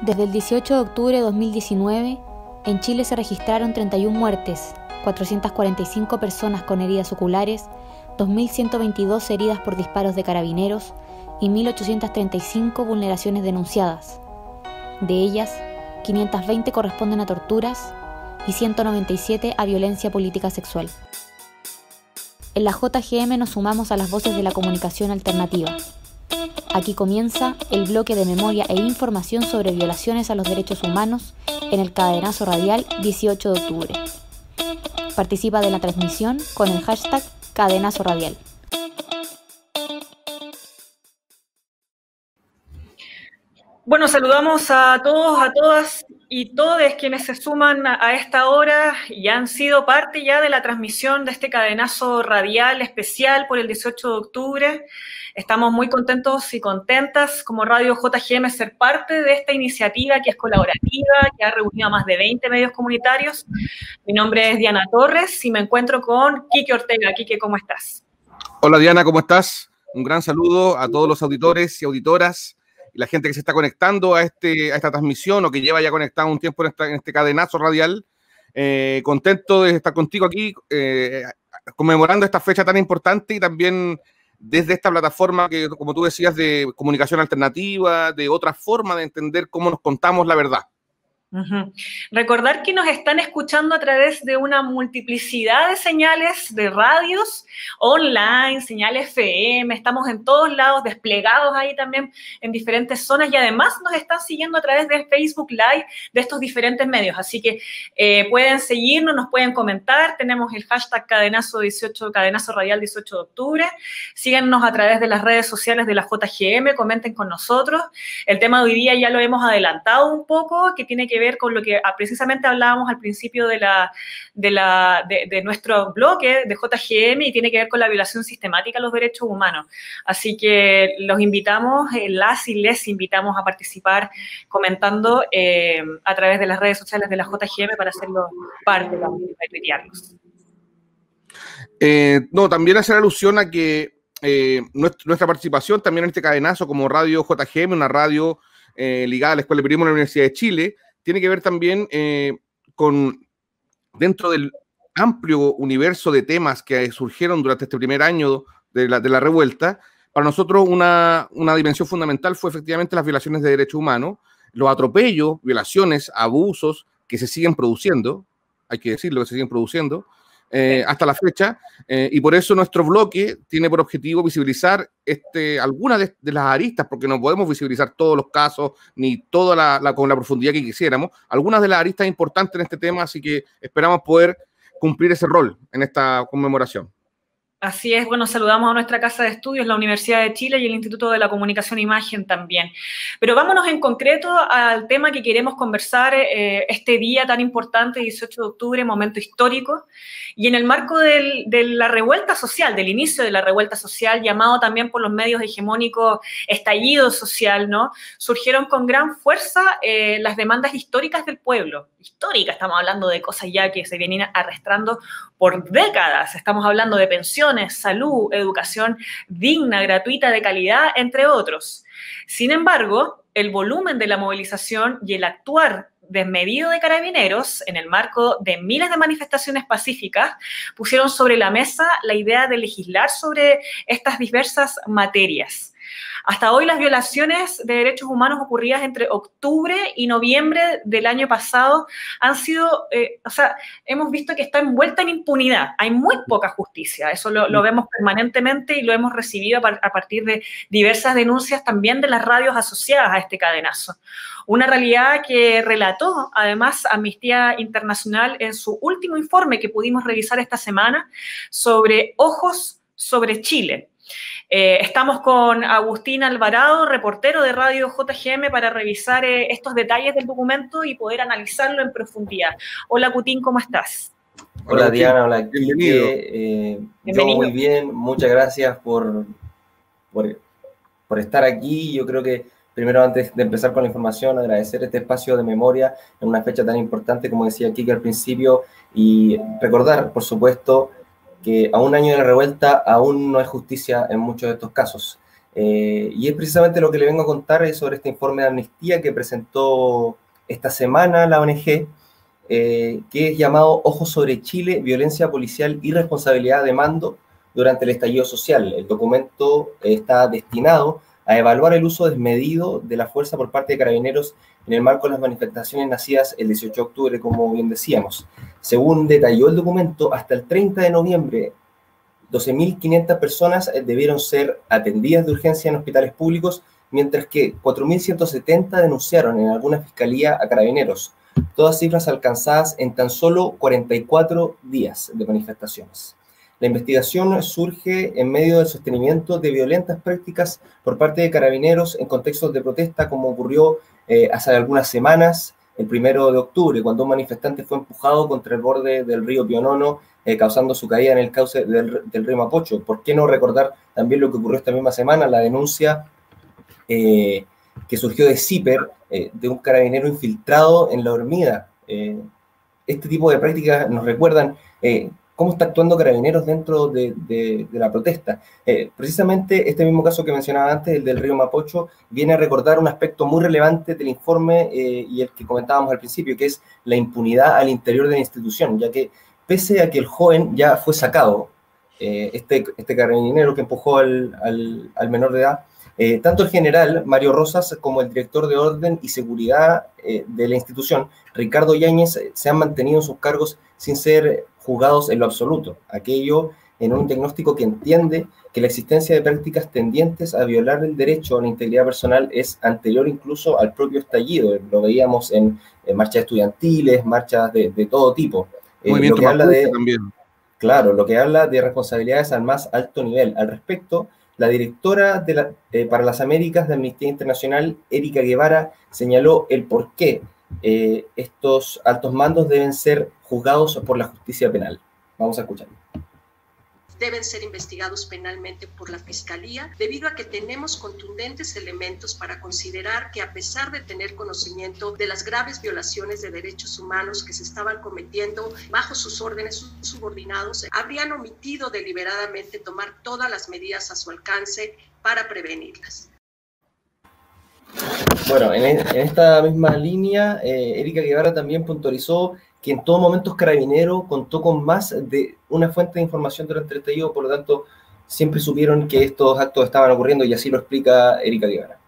Desde el 18 de octubre de 2019, en Chile se registraron 31 muertes, 445 personas con heridas oculares, 2.122 heridas por disparos de carabineros y 1.835 vulneraciones denunciadas. De ellas, 520 corresponden a torturas y 197 a violencia política sexual. En la JGM nos sumamos a las voces de la comunicación alternativa. Aquí comienza el bloque de memoria e información sobre violaciones a los derechos humanos en el cadenazo radial 18 de octubre. Participa de la transmisión con el hashtag Cadenazo Radial. Bueno, saludamos a todos, a todas y todes quienes se suman a esta hora y han sido parte ya de la transmisión de este cadenazo radial especial por el 18 de octubre. Estamos muy contentos y contentas como Radio JGM ser parte de esta iniciativa que es colaborativa, que ha reunido a más de 20 medios comunitarios. Mi nombre es Diana Torres y me encuentro con Quique Ortega. Quique, ¿cómo estás? Hola Diana, ¿cómo estás? Un gran saludo a todos los auditores y auditoras y la gente que se está conectando a esta transmisión o que lleva ya conectado un tiempo en este cadenazo radial. Contento de estar contigo aquí conmemorando esta fecha tan importante y también desde esta plataforma que, como tú decías, de comunicación alternativa, de otra forma de entender cómo nos contamos la verdad. Recordar que nos están escuchando a través de una multiplicidad de señales de radios online, señales FM, estamos en todos lados desplegados ahí también en diferentes zonas y además nos están siguiendo a través de Facebook Live de estos diferentes medios, así que pueden seguirnos, nos pueden comentar, tenemos el hashtag Cadenazo Radial 18 de octubre, síganos a través de las redes sociales de la JGM, comenten con nosotros, el tema de hoy día ya lo hemos adelantado un poco, que tiene que ver con lo que precisamente hablábamos al principio de nuestro bloque de JGM y tiene que ver con la violación sistemática a los derechos humanos. Así que los invitamos, las y les invitamos a participar comentando a través de las redes sociales de la JGM para hacerlo parte de tuitearlos. No, también hacer alusión a que nuestra participación también en este cadenazo como Radio JGM, una radio ligada a la Escuela de Periodismo de la Universidad de Chile, tiene que ver también con, dentro del amplio universo de temas que surgieron durante este primer año de la revuelta, para nosotros una dimensión fundamental fue efectivamente las violaciones de derechos humanos, los atropellos, violaciones, abusos que se siguen produciendo, hay que decirlo, que se siguen produciendo, hasta la fecha, y por eso nuestro bloque tiene por objetivo visibilizar algunas de las aristas, porque no podemos visibilizar todos los casos, ni toda con la profundidad que quisiéramos, algunas de las aristas importantes en este tema, así que esperamos poder cumplir ese rol en esta conmemoración. Así es, bueno, saludamos a nuestra casa de estudios, la Universidad de Chile y el Instituto de la Comunicación e Imagen también. Pero vámonos en concreto al tema que queremos conversar este día tan importante, 18 de octubre, momento histórico, y en el marco de la revuelta social, del inicio de la revuelta social, llamado también por los medios hegemónicos estallido social, ¿no? Surgieron con gran fuerza las demandas históricas del pueblo. Histórica, estamos hablando de cosas ya que se vienen arrastrando por décadas, estamos hablando de pensiones, salud, educación digna, gratuita, de calidad, entre otros. Sin embargo, el volumen de la movilización y el actuar desmedido de carabineros en el marco de miles de manifestaciones pacíficas pusieron sobre la mesa la idea de legislar sobre estas diversas materias. Hasta hoy las violaciones de derechos humanos ocurridas entre octubre y noviembre del año pasado han sido, hemos visto que está envuelta en impunidad. Hay muy poca justicia, eso lo vemos permanentemente y lo hemos recibido a partir de diversas denuncias también de las radios asociadas a este cadenazo. Una realidad que relató, además, Amnistía Internacional en su último informe que pudimos revisar esta semana sobre Ojos sobre Chile. Estamos con Agustín Alvarado, reportero de Radio JGM, para revisar estos detalles del documento y poder analizarlo en profundidad. Hola, Agustín, ¿cómo estás? Hola, Diana, hola, bienvenido. Yo muy bien, muchas gracias por estar aquí. Yo creo que primero, antes de empezar con la información, agradecer este espacio de memoria en una fecha tan importante, como decía Kike al principio, y recordar, por supuesto, que a un año de la revuelta aún no hay justicia en muchos de estos casos. Y es precisamente lo que le vengo a contar sobre este informe de amnistía que presentó esta semana la ONG, que es llamado Ojos sobre Chile, violencia policial y responsabilidad de mando durante el estallido social. El documento está destinado a evaluar el uso desmedido de la fuerza por parte de Carabineros en el marco de las manifestaciones nacidas el 18 de octubre, como bien decíamos. Según detalló el documento, hasta el 30 de noviembre, 12.500 personas debieron ser atendidas de urgencia en hospitales públicos, mientras que 4.170 denunciaron en alguna fiscalía a Carabineros. Todas cifras alcanzadas en tan solo 44 días de manifestaciones. La investigación surge en medio del sostenimiento de violentas prácticas por parte de Carabineros en contextos de protesta, como ocurrió hace algunas semanas, el 1 de octubre, cuando un manifestante fue empujado contra el borde del río Pionono, causando su caída en el cauce del río Mapocho. ¿Por qué no recordar también lo que ocurrió esta misma semana, la denuncia que surgió de CIPER, de un carabinero infiltrado en La Hormiga? Este tipo de prácticas nos recuerdan cómo está actuando Carabineros dentro de la protesta. Precisamente este mismo caso que mencionaba antes, el del río Mapocho, viene a recordar un aspecto muy relevante del informe y el que comentábamos al principio, que es la impunidad al interior de la institución, ya que pese a que el joven ya fue sacado, este carabinero que empujó al menor de edad, tanto el general Mario Rosas como el director de Orden y Seguridad de la institución, Ricardo Yáñez, se han mantenido en sus cargos sin ser juzgados en lo absoluto. Aquello en un diagnóstico que entiende que la existencia de prácticas tendientes a violar el derecho a la integridad personal es anterior incluso al propio estallido. Lo veíamos en marchas estudiantiles, marchas de todo tipo. Movimiento lo que habla de también. Claro, lo que habla de responsabilidades al más alto nivel. Al respecto, la directora para las Américas de Amnistía Internacional, Erika Guevara, señaló el por qué estos altos mandos deben ser juzgados por la justicia penal. Vamos a escucharlo. Deben ser investigados penalmente por la Fiscalía, debido a que tenemos contundentes elementos para considerar que, a pesar de tener conocimiento de las graves violaciones de derechos humanos que se estaban cometiendo bajo sus órdenes subordinados, habrían omitido deliberadamente tomar todas las medidas a su alcance para prevenirlas. Bueno, en esta misma línea, Erika Guevara también puntualizó que en todo momento Carabinero contó con más de una fuente de información durante el estallido, por lo tanto, siempre supieron que estos actos estaban ocurriendo, y así lo explica Erika Guevara.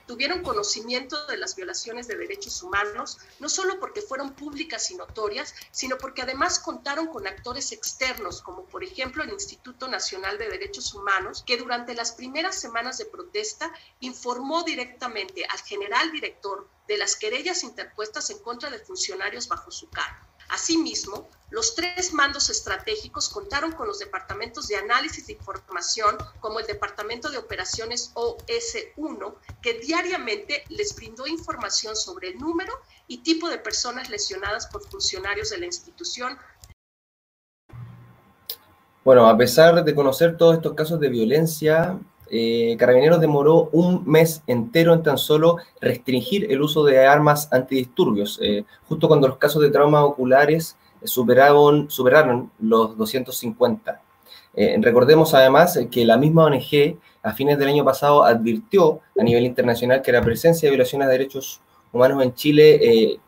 Tuvieron conocimiento de las violaciones de derechos humanos, no solo porque fueron públicas y notorias, sino porque además contaron con actores externos, como por ejemplo el Instituto Nacional de Derechos Humanos, que durante las primeras semanas de protesta informó directamente al general director de las querellas interpuestas en contra de funcionarios bajo su cargo. Asimismo, los 3 mandos estratégicos contaron con los departamentos de análisis de información, como el Departamento de Operaciones OS1, que diariamente les brindó información sobre el número y tipo de personas lesionadas por funcionarios de la institución. Bueno, a pesar de conocer todos estos casos de violencia, Carabineros demoró un mes entero en tan solo restringir el uso de armas antidisturbios, justo cuando los casos de traumas oculares superaron los 250. Recordemos además que la misma ONG a fines del año pasado advirtió a nivel internacional que la presencia de violaciones de derechos humanos en Chile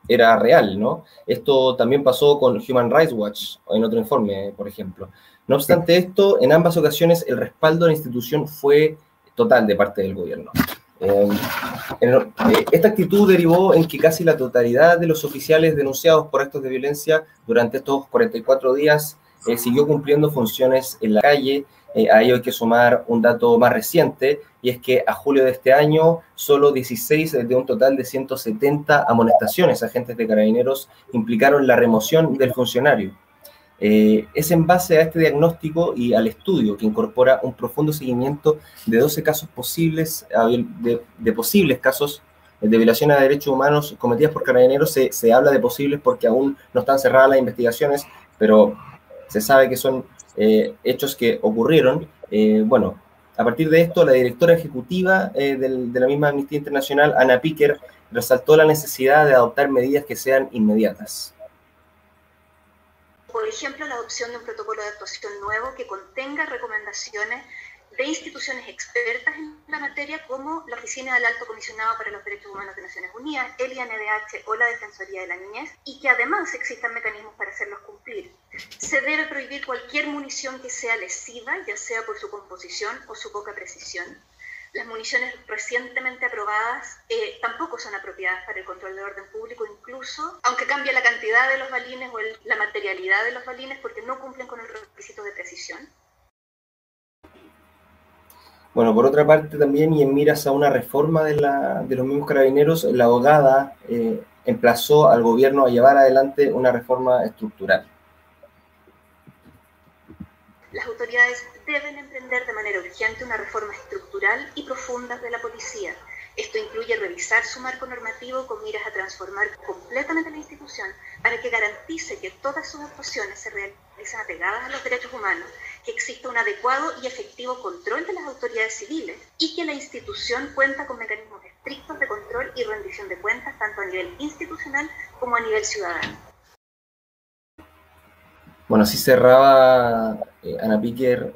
era real, ¿no? Esto también pasó con Human Rights Watch en otro informe, por ejemplo. No obstante esto, en ambas ocasiones el respaldo a la institución fue total de parte del gobierno. Esta actitud derivó en que casi la totalidad de los oficiales denunciados por actos de violencia durante estos 44 días siguió cumpliendo funciones en la calle. A ello hay que sumar un dato más reciente, y es que a julio de este año solo 16 de un total de 170 amonestaciones a agentes de Carabineros implicaron la remoción del funcionario. Es en base a este diagnóstico y al estudio, que incorpora un profundo seguimiento de 12 casos posibles, de posibles casos de violaciones a derechos humanos cometidas por Carabineros. Se habla de posibles porque aún no están cerradas las investigaciones, pero se sabe que son hechos que ocurrieron. Bueno, a partir de esto, la directora ejecutiva de la misma Amnistía Internacional, Ana Picker, resaltó la necesidad de adoptar medidas que sean inmediatas. Por ejemplo, la adopción de un protocolo de actuación nuevo que contenga recomendaciones de instituciones expertas en la materia como la Oficina del Alto Comisionado para los Derechos Humanos de Naciones Unidas, el INDH o la Defensoría de la Niñez, y que además existan mecanismos para hacerlos cumplir. Se debe prohibir cualquier munición que sea lesiva, ya sea por su composición o su poca precisión. Las municiones recientemente aprobadas tampoco son apropiadas para el control de orden público, incluso aunque cambie la cantidad de los balines o la materialidad de los balines, porque no cumplen con el requisito de precisión. Bueno, por otra parte también, y en miras a una reforma de los mismos carabineros, la abogada emplazó al gobierno a llevar adelante una reforma estructural. Las autoridades deben emprender de manera urgente una reforma estructural y profunda de la policía. Esto incluye revisar su marco normativo con miras a transformar completamente la institución para que garantice que todas sus actuaciones se realicen apegadas a los derechos humanos, que exista un adecuado y efectivo control de las autoridades civiles y que la institución cuenta con mecanismos estrictos de control y rendición de cuentas tanto a nivel institucional como a nivel ciudadano. Bueno, así cerraba Ana Piquer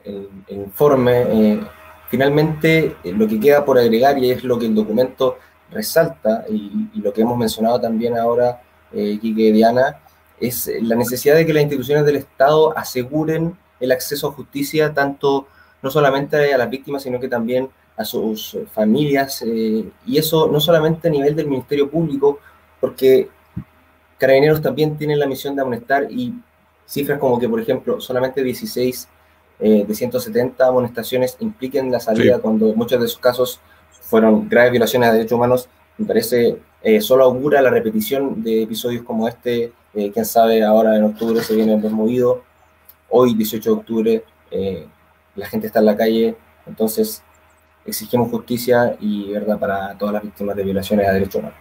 el informe. Finalmente, lo que queda por agregar, y es lo que el documento resalta, y lo que hemos mencionado también ahora, Quique y Diana, es la necesidad de que las instituciones del Estado aseguren el acceso a justicia, tanto no solamente a las víctimas, sino que también a sus familias, y eso no solamente a nivel del Ministerio Público, porque Carabineros también tienen la misión de amonestar, y cifras como que, por ejemplo, solamente 16 de 170 amonestaciones impliquen la salida, cuando muchos de esos casos fueron graves violaciones a derechos humanos. Me parece, solo augura la repetición de episodios como este. Quién sabe, ahora en octubre se viene el desmovido, hoy 18 de octubre la gente está en la calle, entonces exigimos justicia y verdad para todas las víctimas de violaciones a derechos humanos.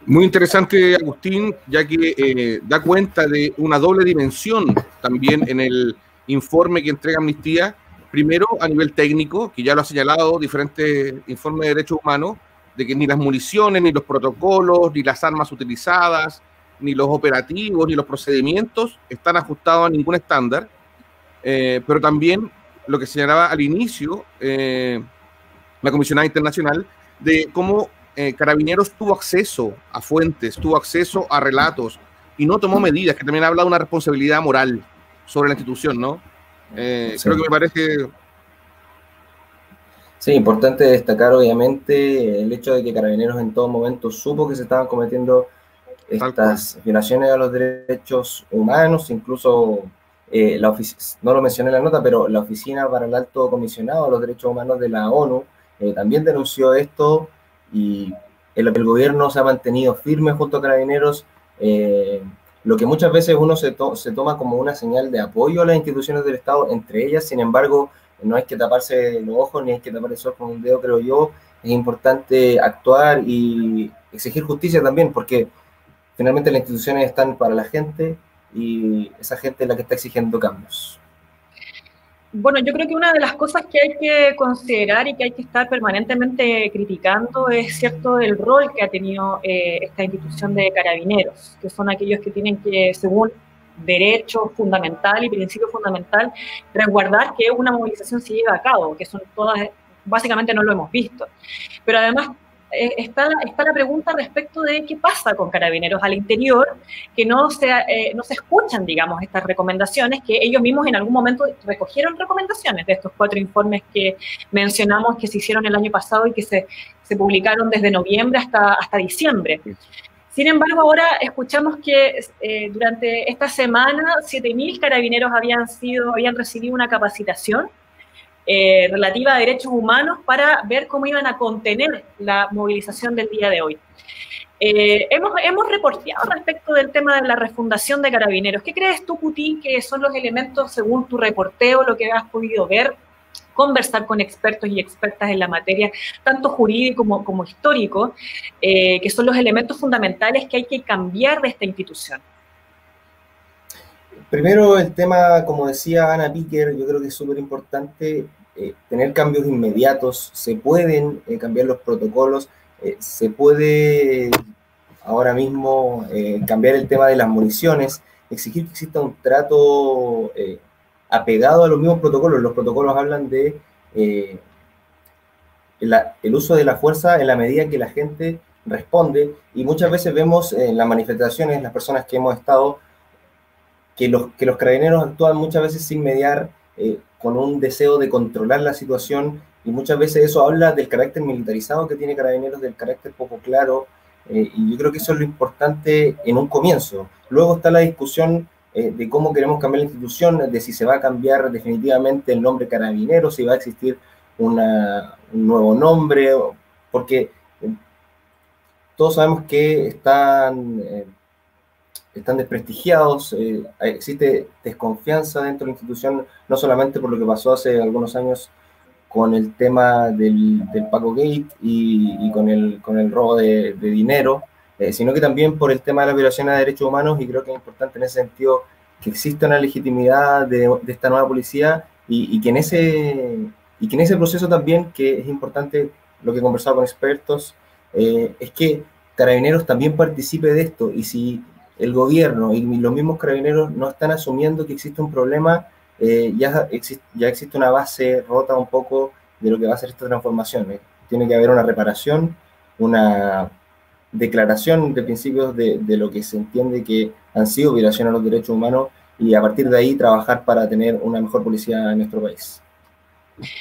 Muy interesante, Agustín, ya que da cuenta de una doble dimensión también en el informe que entrega Amnistía. Primero, a nivel técnico, que ya lo ha señalado diferentes informes de derechos humanos, de que ni las municiones, ni los protocolos, ni las armas utilizadas, ni los operativos, ni los procedimientos están ajustados a ningún estándar. Pero también lo que señalaba al inicio la comisionada internacional, de cómo Carabineros tuvo acceso a fuentes, tuvo acceso a relatos y no tomó medidas, que también habla de una responsabilidad moral sobre la institución, ¿no? Sí. Creo que me parece... Sí, importante destacar obviamente el hecho de que Carabineros en todo momento supo que se estaban cometiendo estas violaciones a los derechos humanos, incluso no lo mencioné en la nota, pero la Oficina para el Alto Comisionado a los Derechos Humanos de la ONU también denunció esto, y el gobierno se ha mantenido firme junto a Carabineros, lo que muchas veces uno se toma como una señal de apoyo a las instituciones del Estado, entre ellas. Sin embargo, no hay que taparse los ojos ni hay que tapar el sol con un dedo, creo yo. Es importante actuar y exigir justicia también, porque finalmente las instituciones están para la gente y esa gente es la que está exigiendo cambios. Bueno, yo creo que una de las cosas que hay que considerar y que hay que estar permanentemente criticando es, cierto, el rol que ha tenido esta institución de Carabineros, que son aquellos que tienen que, según derecho fundamental y principio fundamental, resguardar que una movilización se lleve a cabo, que son todas, básicamente no lo hemos visto. Pero además está la pregunta respecto de qué pasa con Carabineros al interior, que no se escuchan, digamos, estas recomendaciones, que ellos mismos en algún momento recogieron recomendaciones de estos 4 informes que mencionamos que se hicieron el año pasado y que se publicaron desde noviembre hasta diciembre. Sin embargo, ahora escuchamos que durante esta semana 7.000 carabineros habían recibido una capacitación relativa a derechos humanos para ver cómo iban a contener la movilización del día de hoy. Hemos reporteado respecto del tema de la refundación de Carabineros. ¿Qué crees tú, Putin, que son los elementos, según tu reporteo, lo que has podido ver, conversar con expertos y expertas en la materia, tanto jurídico como histórico, que son los elementos fundamentales que hay que cambiar de esta institución? Primero, el tema, como decía Ana Piquer, yo creo que es súper importante tener cambios inmediatos. Se pueden cambiar los protocolos, se puede ahora mismo cambiar el tema de las municiones, exigir que exista un trato apegado a los mismos protocolos. Los protocolos hablan de el uso de la fuerza en la medida que la gente responde, y muchas veces vemos en las manifestaciones, las personas que hemos estado, que los carabineros actúan muchas veces sin mediar, con un deseo de controlar la situación, y muchas veces eso habla del carácter militarizado que tiene Carabineros, del carácter poco claro, y yo creo que eso es lo importante en un comienzo. Luego está la discusión de cómo queremos cambiar la institución, de si se va a cambiar definitivamente el nombre Carabineros, si va a existir un nuevo nombre, porque todos sabemos que están desprestigiados, existe desconfianza dentro de la institución, no solamente por lo que pasó hace algunos años con el tema del Paco Gate y con el robo de dinero, sino que también por el tema de la violación a derechos humanos, y creo que es importante en ese sentido que exista una legitimidad de esta nueva policía, y que en ese proceso también, que es importante lo que he conversado con expertos, es que Carabineros también participe de esto, y si el gobierno y los mismos Carabineros no están asumiendo que existe un problema, ya existe una base rota un poco de lo que va a ser esta transformación. Tiene que haber una reparación, una declaración de principios de lo que se entiende que han sido violaciones a los derechos humanos, y a partir de ahí trabajar para tener una mejor policía en nuestro país.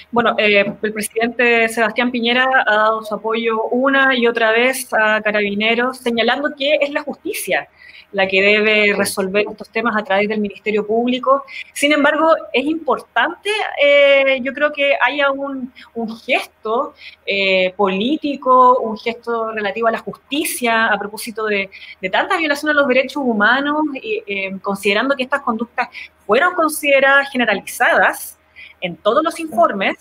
Bueno, el presidente Sebastián Piñera ha dado su apoyo una y otra vez a Carabineros, señalando que es la justicia la que debe resolver estos temas a través del Ministerio Público. Sin embargo, es importante, yo creo que haya un gesto político, un gesto relativo a la justicia a propósito de tanta violación a los derechos humanos, considerando que estas conductas fueron consideradas generalizadas en todos los informes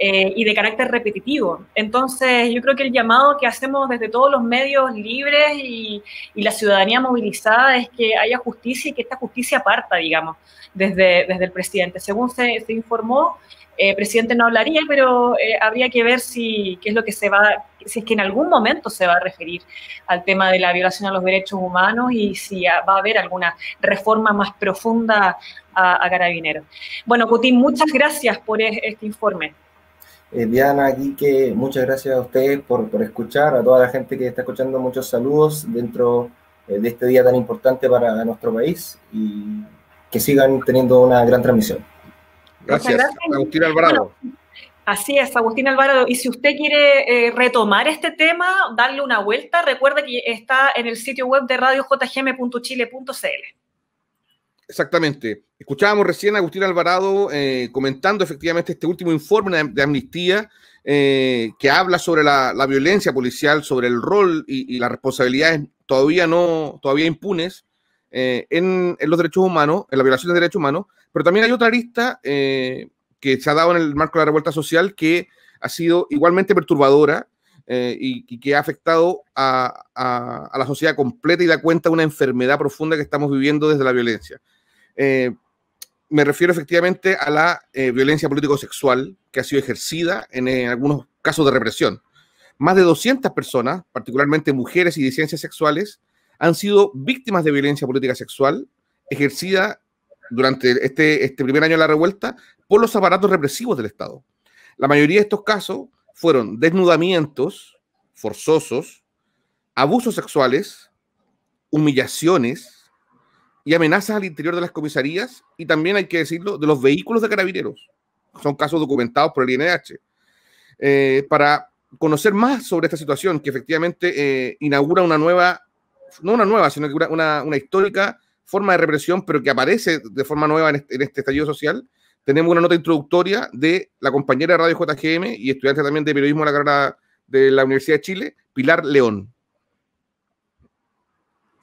y de carácter repetitivo. Entonces, yo creo que el llamado que hacemos desde todos los medios libres y la ciudadanía movilizada es que haya justicia, y que esta justicia parta, digamos, desde el presidente. Según se informó, el presidente no hablaría, pero habría que ver si es que en algún momento se va a referir al tema de la violación a los derechos humanos, y si va a haber alguna reforma más profunda a Carabineros. Bueno, Putin, muchas gracias por este informe. Diana, Quique, muchas gracias a ustedes por escuchar, a toda la gente que está escuchando, muchos saludos dentro de este día tan importante para nuestro país, y que sigan teniendo una gran transmisión. Gracias. Agustín Alvarado. Bueno, así es, Agustín Alvarado. Y si usted quiere retomar este tema, darle una vuelta, recuerde que está en el sitio web de radiojgm.chile.cl. Exactamente. Escuchábamos recién a Agustín Alvarado comentando efectivamente este último informe de Amnistía, que habla sobre la violencia policial, sobre el rol y las responsabilidades todavía impunes en los derechos humanos, en la violación de derechos humanos. Pero también hay otra arista que se ha dado en el marco de la revuelta social, que ha sido igualmente perturbadora y que ha afectado a la sociedad completa y da cuenta de una enfermedad profunda que estamos viviendo desde la violencia. Me refiero efectivamente a la violencia político-sexual que ha sido ejercida en algunos casos de represión. Más de 200 personas, particularmente mujeres y disidencias sexuales, han sido víctimas de violencia política sexual ejercida durante este primer año de la revuelta por los aparatos represivos del Estado. La mayoría de estos casos fueron desnudamientos forzosos, abusos sexuales, humillaciones y amenazas al interior de las comisarías, y también, hay que decirlo, de los vehículos de Carabineros. Son casos documentados por el INH. Para conocer más sobre esta situación, que efectivamente inaugura sino que una histórica forma de represión, pero que aparece de forma nueva en este estallido social, tenemos una nota introductoria de la compañera de Radio JGM y estudiante también de periodismo de la carrera de la Universidad de Chile, Pilar León.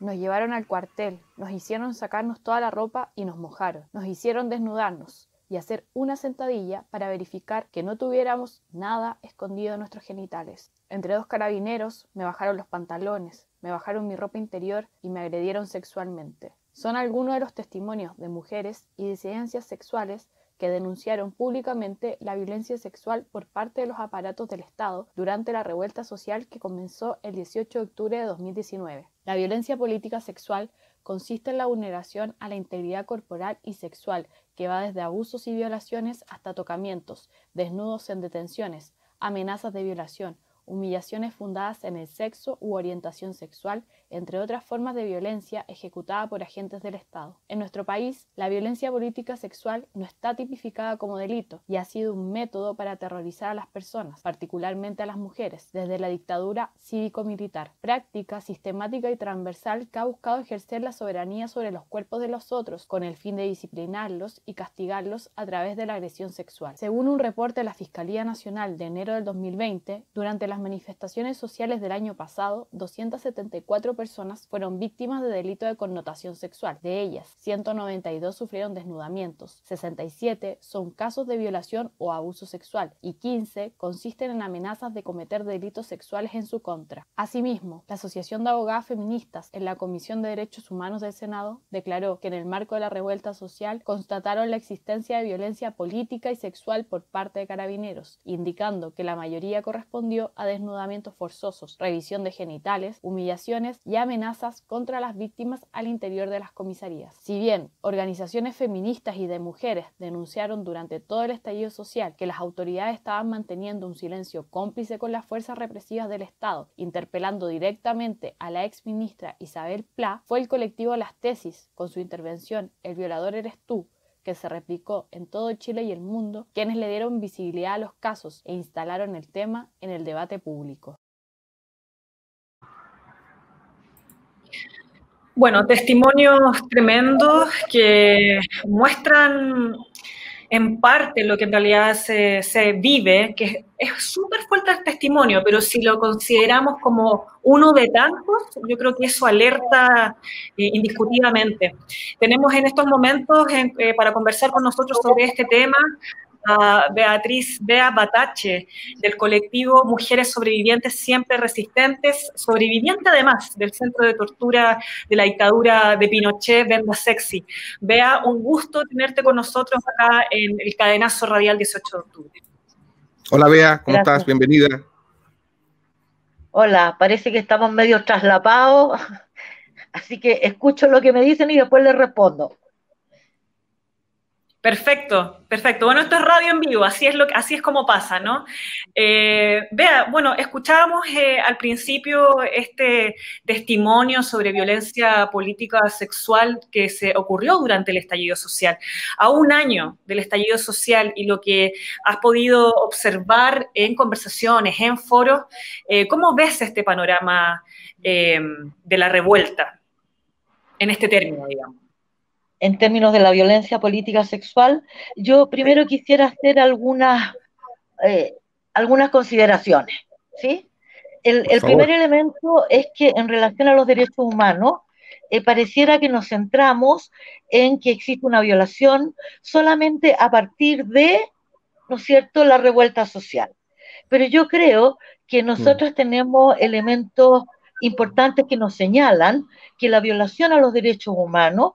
Nos llevaron al cuartel, nos hicieron sacarnos toda la ropa y nos mojaron. Nos hicieron desnudarnos y hacer una sentadilla para verificar que no tuviéramos nada escondido en nuestros genitales. Entre dos carabineros me bajaron los pantalones, me bajaron mi ropa interior y me agredieron sexualmente. Son algunos de los testimonios de mujeres y disidencias sexuales que denunciaron públicamente la violencia sexual por parte de los aparatos del Estado durante la revuelta social que comenzó el 18 de octubre de 2019. La violencia política sexual consiste en la vulneración a la integridad corporal y sexual, que va desde abusos y violaciones hasta tocamientos, desnudos en detenciones, amenazas de violación, humillaciones fundadas en el sexo u orientación sexual, entre otras formas de violencia ejecutada por agentes del Estado. En nuestro país, la violencia política sexual no está tipificada como delito y ha sido un método para aterrorizar a las personas, particularmente a las mujeres, desde la dictadura cívico-militar. Práctica sistemática y transversal que ha buscado ejercer la soberanía sobre los cuerpos de los otros con el fin de disciplinarlos y castigarlos a través de la agresión sexual. Según un reporte de la Fiscalía Nacional de enero del 2020, durante las manifestaciones sociales del año pasado, 274 personas fueron víctimas de delito de connotación sexual. De ellas, 192 sufrieron desnudamientos, 67 son casos de violación o abuso sexual y 15 consisten en amenazas de cometer delitos sexuales en su contra. Asimismo, la Asociación de Abogadas Feministas en la Comisión de Derechos Humanos del Senado declaró que en el marco de la revuelta social constataron la existencia de violencia política y sexual por parte de carabineros, indicando que la mayoría correspondió a desnudamientos forzosos, revisión de genitales, humillaciones y amenazas contra las víctimas al interior de las comisarías. Si bien organizaciones feministas y de mujeres denunciaron durante todo el estallido social que las autoridades estaban manteniendo un silencio cómplice con las fuerzas represivas del Estado, interpelando directamente a la exministra Isabel Pla, fue el colectivo Las Tesis, con su intervención El violador eres tú, que se replicó en todo Chile y el mundo, quienes le dieron visibilidad a los casos e instalaron el tema en el debate público. Bueno, testimonios tremendos que muestran en parte lo que en realidad se vive, que es súper fuerte el testimonio, pero si lo consideramos como uno de tantos, yo creo que eso alerta indiscutiblemente. Tenemos en estos momentos para conversar con nosotros sobre este tema a Beatriz Bea Batache, del colectivo Mujeres Sobrevivientes Siempre Resistentes, sobreviviente además del centro de tortura de la dictadura de Pinochet, Venda Sexy. Bea, un gusto tenerte con nosotros acá en el Cadenazo Radial 18 de octubre. Hola Bea, ¿cómo Gracias. estás? Bienvenida. Hola, parece que estamos medio traslapados, así que escucho lo que me dicen y después les respondo. Perfecto, perfecto. Bueno, esto es radio en vivo, así es como pasa, ¿no? Bea, bueno, escuchábamos al principio este testimonio sobre violencia política sexual que se ocurrió durante el estallido social. A un año del estallido social y lo que has podido observar en conversaciones, en foros, ¿cómo ves este panorama de la revuelta en este término, digamos? En términos de la violencia política sexual, yo primero quisiera hacer algunas consideraciones, ¿sí? El primer elemento es que en relación a los derechos humanos, pareciera que nos centramos en que existe una violación solamente a partir de, ¿no es cierto?, la revuelta social. Pero yo creo que nosotros tenemos elementos importantes que nos señalan que la violación a los derechos humanos,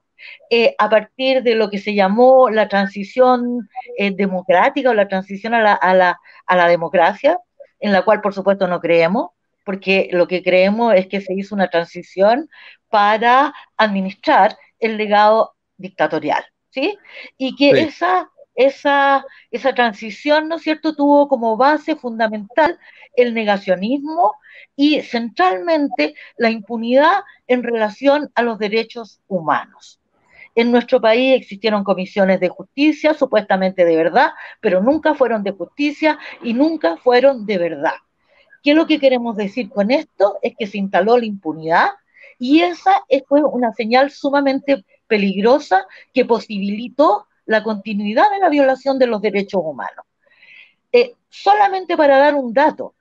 a partir de lo que se llamó la transición democrática o la transición a la democracia, en la cual por supuesto no creemos, porque lo que creemos es que se hizo una transición para administrar el legado dictatorial, ¿sí? Y que sí. Esa transición, ¿no es cierto?, tuvo como base fundamental el negacionismo y centralmente la impunidad en relación a los derechos humanos. En nuestro país existieron comisiones de justicia, supuestamente de verdad, pero nunca fueron de justicia y nunca fueron de verdad. ¿Qué es lo que queremos decir con esto? Es que se instaló la impunidad y esa fue una señal sumamente peligrosa que posibilitó la continuidad de la violación de los derechos humanos. Solamente para dar un dato,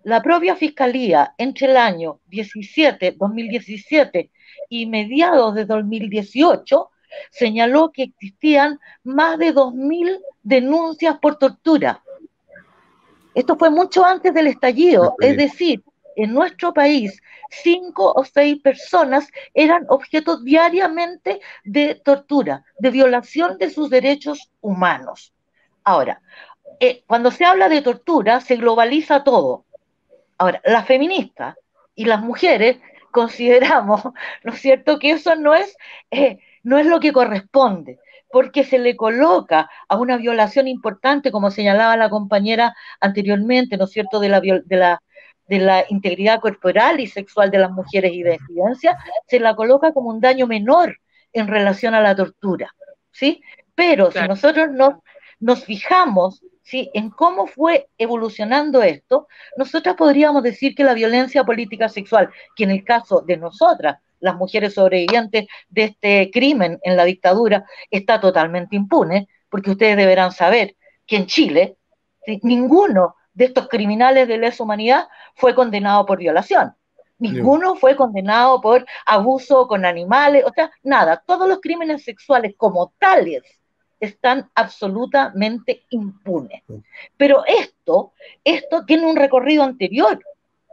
la propia Fiscalía entre el año 2017 y mediados de 2018 señaló que existían más de 2.000 denuncias por tortura. Esto fue mucho antes del estallido, es decir, en nuestro país 5 o 6 personas eran objeto diariamente de tortura, de violación de sus derechos humanos. Ahora, cuando se habla de tortura se globaliza todo. Ahora, las feministas y las mujeres consideramos, ¿no es cierto?, que eso no es lo que corresponde, porque se le coloca a una violación importante, como señalaba la compañera anteriormente, ¿no es cierto?, de la integridad corporal y sexual de las mujeres y de incidencia, se la coloca como un daño menor en relación a la tortura, ¿sí? Pero si nosotros nos fijamos, ¿sí?, en cómo fue evolucionando esto, nosotras podríamos decir que la violencia política sexual, que en el caso de nosotras, las mujeres sobrevivientes de este crimen en la dictadura, está totalmente impune, porque ustedes deberán saber que en Chile, ¿sí?, ninguno de estos criminales de lesa humanidad fue condenado por violación. Ninguno fue condenado por abuso con animales, o sea, nada. Todos los crímenes sexuales como tales están absolutamente impunes. Pero esto tiene un recorrido anterior.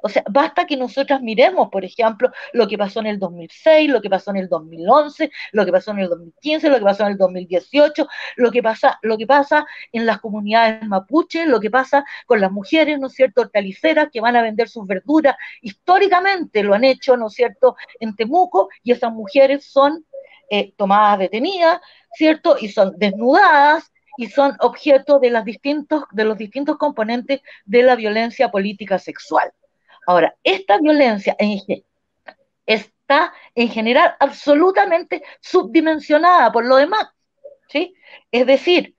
O sea, basta que nosotras miremos, por ejemplo, lo que pasó en el 2006, lo que pasó en el 2011, lo que pasó en el 2015, lo que pasó en el 2018, lo que pasa en las comunidades mapuches, lo que pasa con las mujeres, ¿no es cierto?, hortaliceras que van a vender sus verduras. Históricamente lo han hecho, ¿no es cierto?, en Temuco, y esas mujeres son tomadas detenidas, ¿cierto?, y son desnudadas, y son objeto de los distintos componentes de la violencia política sexual. Ahora, esta violencia está en general absolutamente subdimensionada por lo demás, ¿sí? Es decir,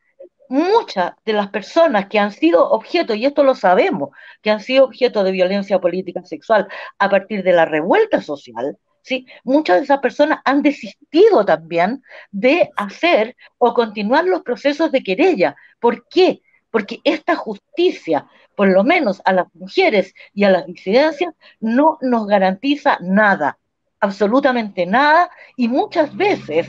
muchas de las personas que han sido objeto, y esto lo sabemos, que han sido objeto de violencia política sexual a partir de la revuelta social, ¿sí?, muchas de esas personas han desistido también de hacer o continuar los procesos de querella. ¿Por qué? Porque esta justicia, por lo menos a las mujeres y a las disidencias, no nos garantiza nada, absolutamente nada, y muchas veces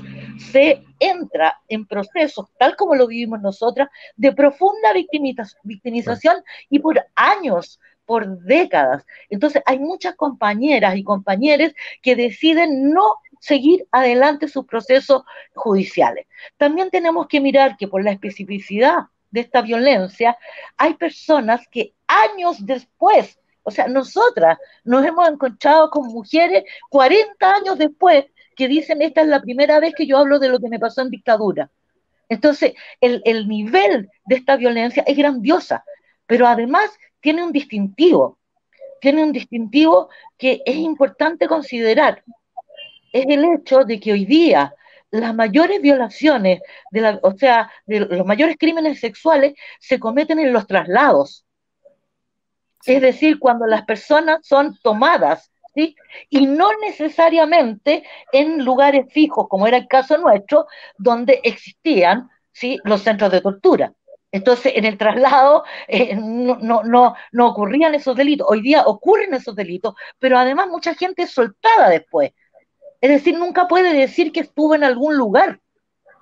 se entra en procesos, tal como lo vivimos nosotras, de profunda victimización y por años, por décadas. Entonces hay muchas compañeras y compañeros que deciden no seguir adelante sus procesos judiciales. También tenemos que mirar que por la especificidad de esta violencia, hay personas que años después, o sea, nosotras nos hemos encontrado con mujeres 40 años después que dicen, esta es la primera vez que yo hablo de lo que me pasó en dictadura. Entonces, el nivel de esta violencia es grandiosa, pero además tiene un distintivo que es importante considerar. Es el hecho de que hoy día las mayores violaciones, de los mayores crímenes sexuales se cometen en los traslados. Es decir, cuando las personas son tomadas, ¿sí?, y no necesariamente en lugares fijos, como era el caso nuestro, donde existían, ¿sí?, los centros de tortura. Entonces, en el traslado no ocurrían esos delitos. Hoy día ocurren esos delitos, pero además mucha gente es soltada después. Es decir, nunca puede decir que estuvo en algún lugar,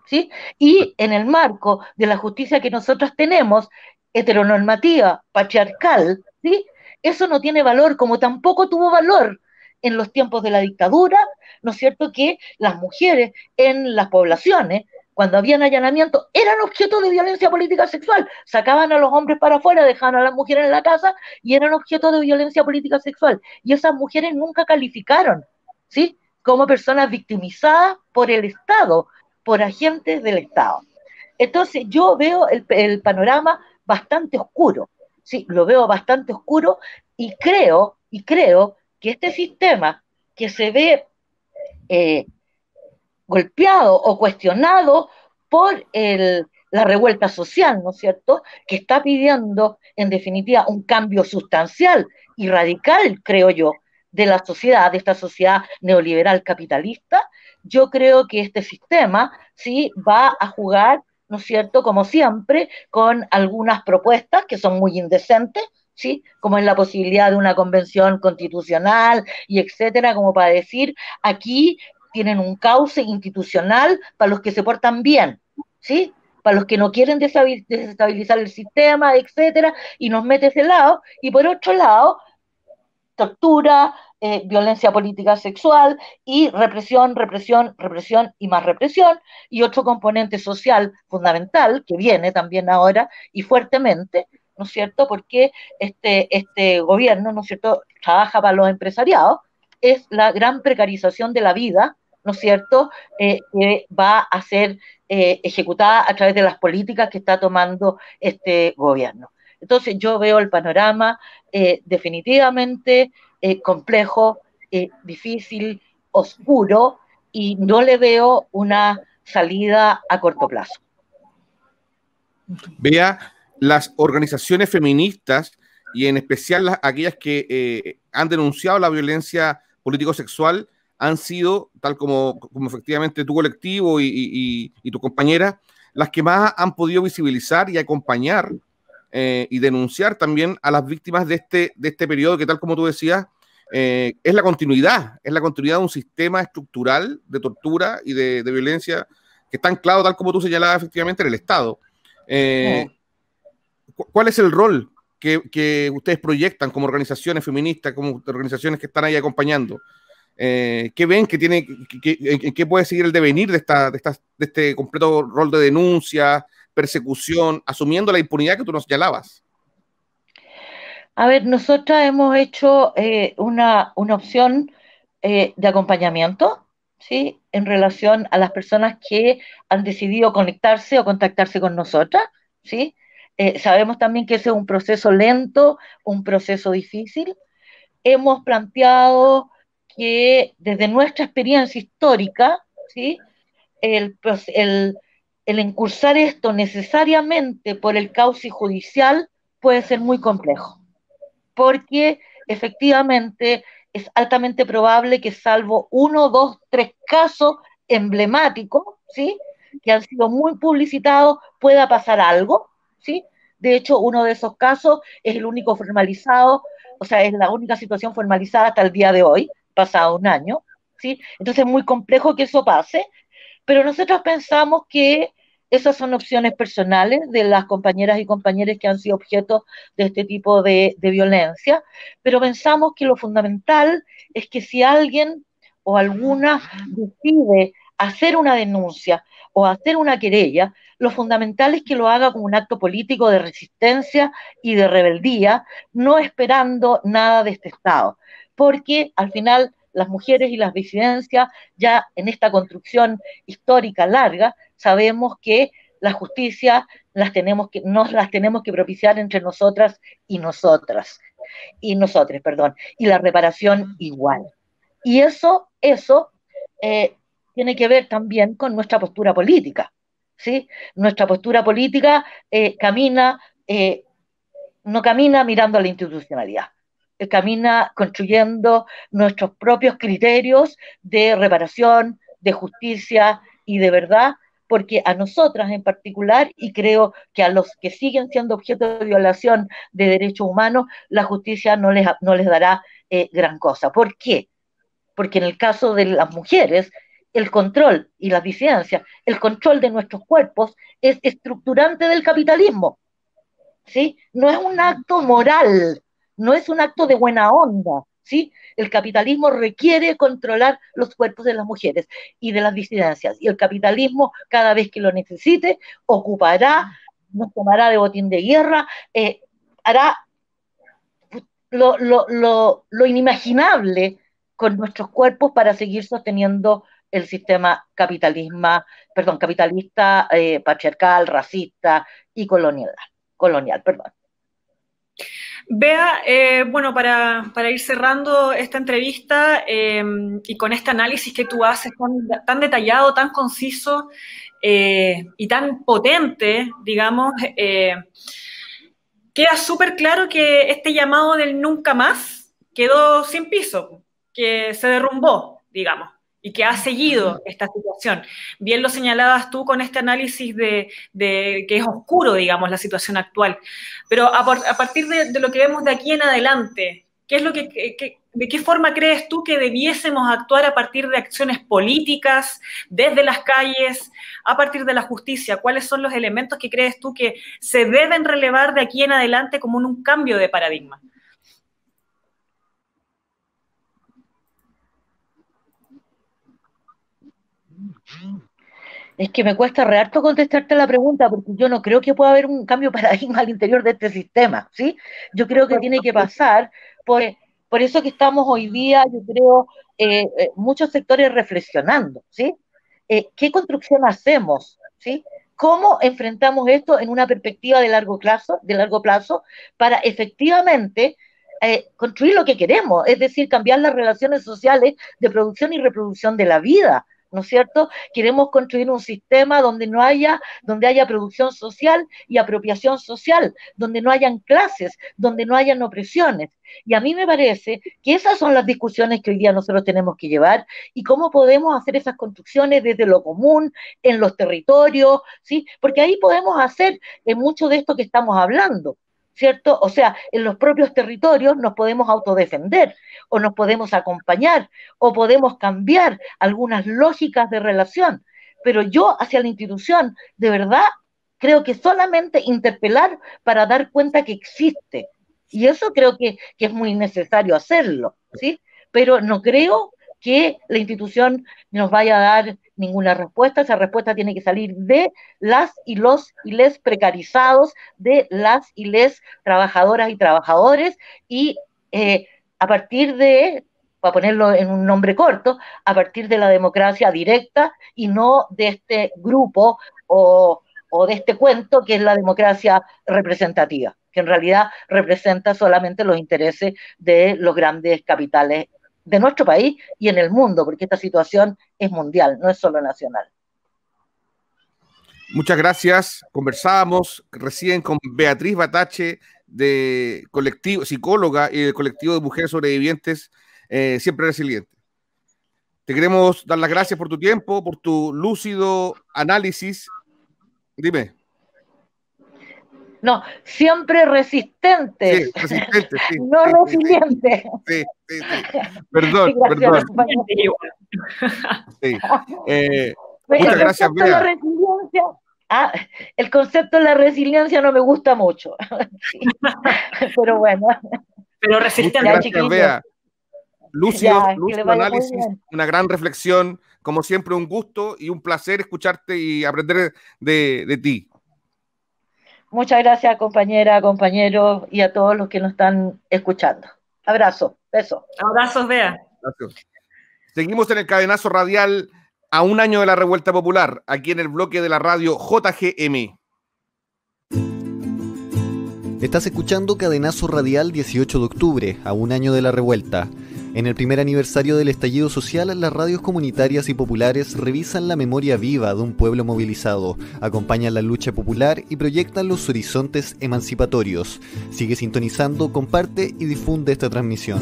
¿sí? Y en el marco de la justicia que nosotros tenemos, heteronormativa, patriarcal, ¿sí?, eso no tiene valor, como tampoco tuvo valor en los tiempos de la dictadura, ¿no es cierto?, que las mujeres en las poblaciones, cuando habían allanamientos, eran objeto de violencia política sexual. Sacaban a los hombres para afuera, dejaban a las mujeres en la casa y eran objeto de violencia política sexual. Y esas mujeres nunca calificaron, ¿sí?, como personas victimizadas por el Estado, por agentes del Estado. Entonces yo veo el panorama bastante oscuro, sí, lo veo bastante oscuro y creo que este sistema que se ve golpeado o cuestionado por la revuelta social, ¿no es cierto?, que está pidiendo en definitiva un cambio sustancial y radical, creo yo, de la sociedad, de esta sociedad neoliberal capitalista. Yo creo que este sistema sí va a jugar, ¿no es cierto?, como siempre, con algunas propuestas que son muy indecentes, ¿sí?, como es la posibilidad de una convención constitucional y etcétera, como para decir, aquí tienen un cauce institucional para los que se portan bien, ¿sí?, para los que no quieren desestabilizar el sistema, etcétera, y nos mete ese lado, y por otro lado, tortura, violencia política sexual y represión y más represión, y otro componente social fundamental que viene también ahora y fuertemente, ¿no es cierto?, porque este gobierno, ¿no es cierto?, trabaja para los empresariados, es la gran precarización de la vida, ¿no es cierto?, que va a ser ejecutada a través de las políticas que está tomando este gobierno. Entonces yo veo el panorama definitivamente complejo, difícil, oscuro, y no le veo una salida a corto plazo. Vea, las organizaciones feministas y en especial aquellas que han denunciado la violencia político-sexual han sido, tal como efectivamente tu colectivo y tu compañera, las que más han podido visibilizar y acompañar y denunciar también a las víctimas de este periodo que, tal como tú decías, es la continuidad de un sistema estructural de tortura y de violencia que está anclado, tal como tú señalabas, efectivamente, en el Estado. ¿Cuál es el rol que ustedes proyectan como organizaciones feministas, como organizaciones que están ahí acompañando? ¿Qué ven que tiene, qué puede seguir el devenir de este completo rol de denuncia, persecución, asumiendo la impunidad que tú nos señalabas? A ver, nosotras hemos hecho una opción de acompañamiento, ¿sí?, en relación a las personas que han decidido conectarse o contactarse con nosotras, ¿sí? Sabemos también que ese es un proceso lento, un proceso difícil. Hemos planteado que desde nuestra experiencia histórica, ¿sí?, el encursar esto necesariamente por el cauce judicial puede ser muy complejo, porque efectivamente es altamente probable que, salvo 1, 2, 3 casos emblemáticos, ¿sí?, que han sido muy publicitados, pueda pasar algo, ¿sí? De hecho, uno de esos casos es el único formalizado, o sea, es la única situación formalizada hasta el día de hoy, pasado un año, ¿sí? Entonces es muy complejo que eso pase, pero nosotros pensamos que esas son opciones personales de las compañeras y compañeros que han sido objeto de este tipo de violencia, pero pensamos que lo fundamental es que si alguien o alguna decide hacer una denuncia o hacer una querella, lo fundamental es que lo haga como un acto político de resistencia y de rebeldía, no esperando nada de este Estado, porque al final las mujeres y las disidencias, ya en esta construcción histórica larga, sabemos que la justicia nos las tenemos que propiciar entre nosotras y nosotras, y nosotres, perdón, y la reparación igual. Y eso tiene que ver también con nuestra postura política, ¿sí? Nuestra postura política no camina mirando a la institucionalidad, camina construyendo nuestros propios criterios de reparación, de justicia y de verdad, porque a nosotras en particular, y creo que a los que siguen siendo objeto de violación de derechos humanos, la justicia no les dará gran cosa. ¿Por qué? Porque en el caso de las mujeres, el control y las disidencias, el control de nuestros cuerpos es estructurante del capitalismo, ¿sí? No es un acto moral, no es un acto de buena onda, ¿sí? El capitalismo requiere controlar los cuerpos de las mujeres y de las disidencias, y el capitalismo, cada vez que lo necesite, ocupará, nos tomará de botín de guerra, hará lo inimaginable con nuestros cuerpos para seguir sosteniendo el sistema capitalista, patriarcal, racista y colonial. Bea, bueno, para ir cerrando esta entrevista y con este análisis que tú haces tan detallado, tan conciso y tan potente, digamos, queda súper claro que este llamado del nunca más quedó sin piso, que se derrumbó, digamos, y que ha seguido esta situación. Bien lo señalabas tú con este análisis de que es oscuro, digamos, la situación actual. Pero a partir de lo que vemos de aquí en adelante, ¿qué es lo ¿de qué forma crees tú que debiésemos actuar a partir de acciones políticas, desde las calles, a partir de la justicia? ¿Cuáles son los elementos que crees tú que se deben relevar de aquí en adelante como un cambio de paradigma? Es que me cuesta re harto contestarte la pregunta, porque yo no creo que pueda haber un cambio de paradigma al interior de este sistema, ¿sí? Yo creo que tiene que pasar por Por eso que estamos hoy día, yo creo, muchos sectores reflexionando, ¿sí? ¿Qué construcción hacemos? ¿Sí? ¿Cómo enfrentamos esto en una perspectiva de largo plazo para efectivamente construir lo que queremos? Es decir, cambiar las relaciones sociales de producción y reproducción de la vida, ¿no es cierto? Queremos construir un sistema donde haya producción social y apropiación social, donde no hayan clases, donde no hayan opresiones. Y a mí me parece que esas son las discusiones que hoy día nosotros tenemos que llevar y cómo podemos hacer esas construcciones desde lo común, en los territorios, ¿sí? Porque ahí podemos hacer mucho de esto que estamos hablando, ¿cierto? O sea, en los propios territorios nos podemos autodefender o nos podemos acompañar o podemos cambiar algunas lógicas de relación. Pero yo hacia la institución, de verdad, creo que solamente interpelar para dar cuenta que existe. Y eso creo que es muy necesario hacerlo, ¿sí? Pero no creo que la institución nos vaya a dar ninguna respuesta. Esa respuesta tiene que salir de las y los y les precarizados, de las y les trabajadoras y trabajadores, y a partir de, para ponerlo en un nombre corto, a partir de la democracia directa y no de este grupo o de este cuento que es la democracia representativa, que en realidad representa solamente los intereses de los grandes capitales de nuestro país y en el mundo, porque esta situación es mundial, no es solo nacional. Muchas gracias. Conversábamos recién con Beatriz Batache, de colectivo, psicóloga y del colectivo de mujeres sobrevivientes, Siempre Resilientes. Te queremos dar las gracias por tu tiempo, por tu lúcido análisis. Dime. No, siempre resistentes. Sí, resistentes, sí. No sí, resilientes. Sí. Perdón, gracias, perdón. Sí. Muchas gracias, Bea. El concepto de la resiliencia no me gusta mucho. Sí. Pero bueno. Pero resistente. Muchas gracias, Bea. Lúcido análisis, una gran reflexión. Como siempre, un gusto y un placer escucharte y aprender de ti. Muchas gracias, compañera, compañeros, y a todos los que nos están escuchando. Abrazo, beso. Abrazos, Bea. Gracias. Seguimos en el cadenazo radial a un año de la revuelta popular, aquí en el bloque de la radio JGM. Estás escuchando Cadenazo Radial 18 de octubre, a un año de la revuelta. En el primer aniversario del estallido social, las radios comunitarias y populares revisan la memoria viva de un pueblo movilizado, acompañan la lucha popular y proyectan los horizontes emancipatorios. Sigue sintonizando, comparte y difunde esta transmisión.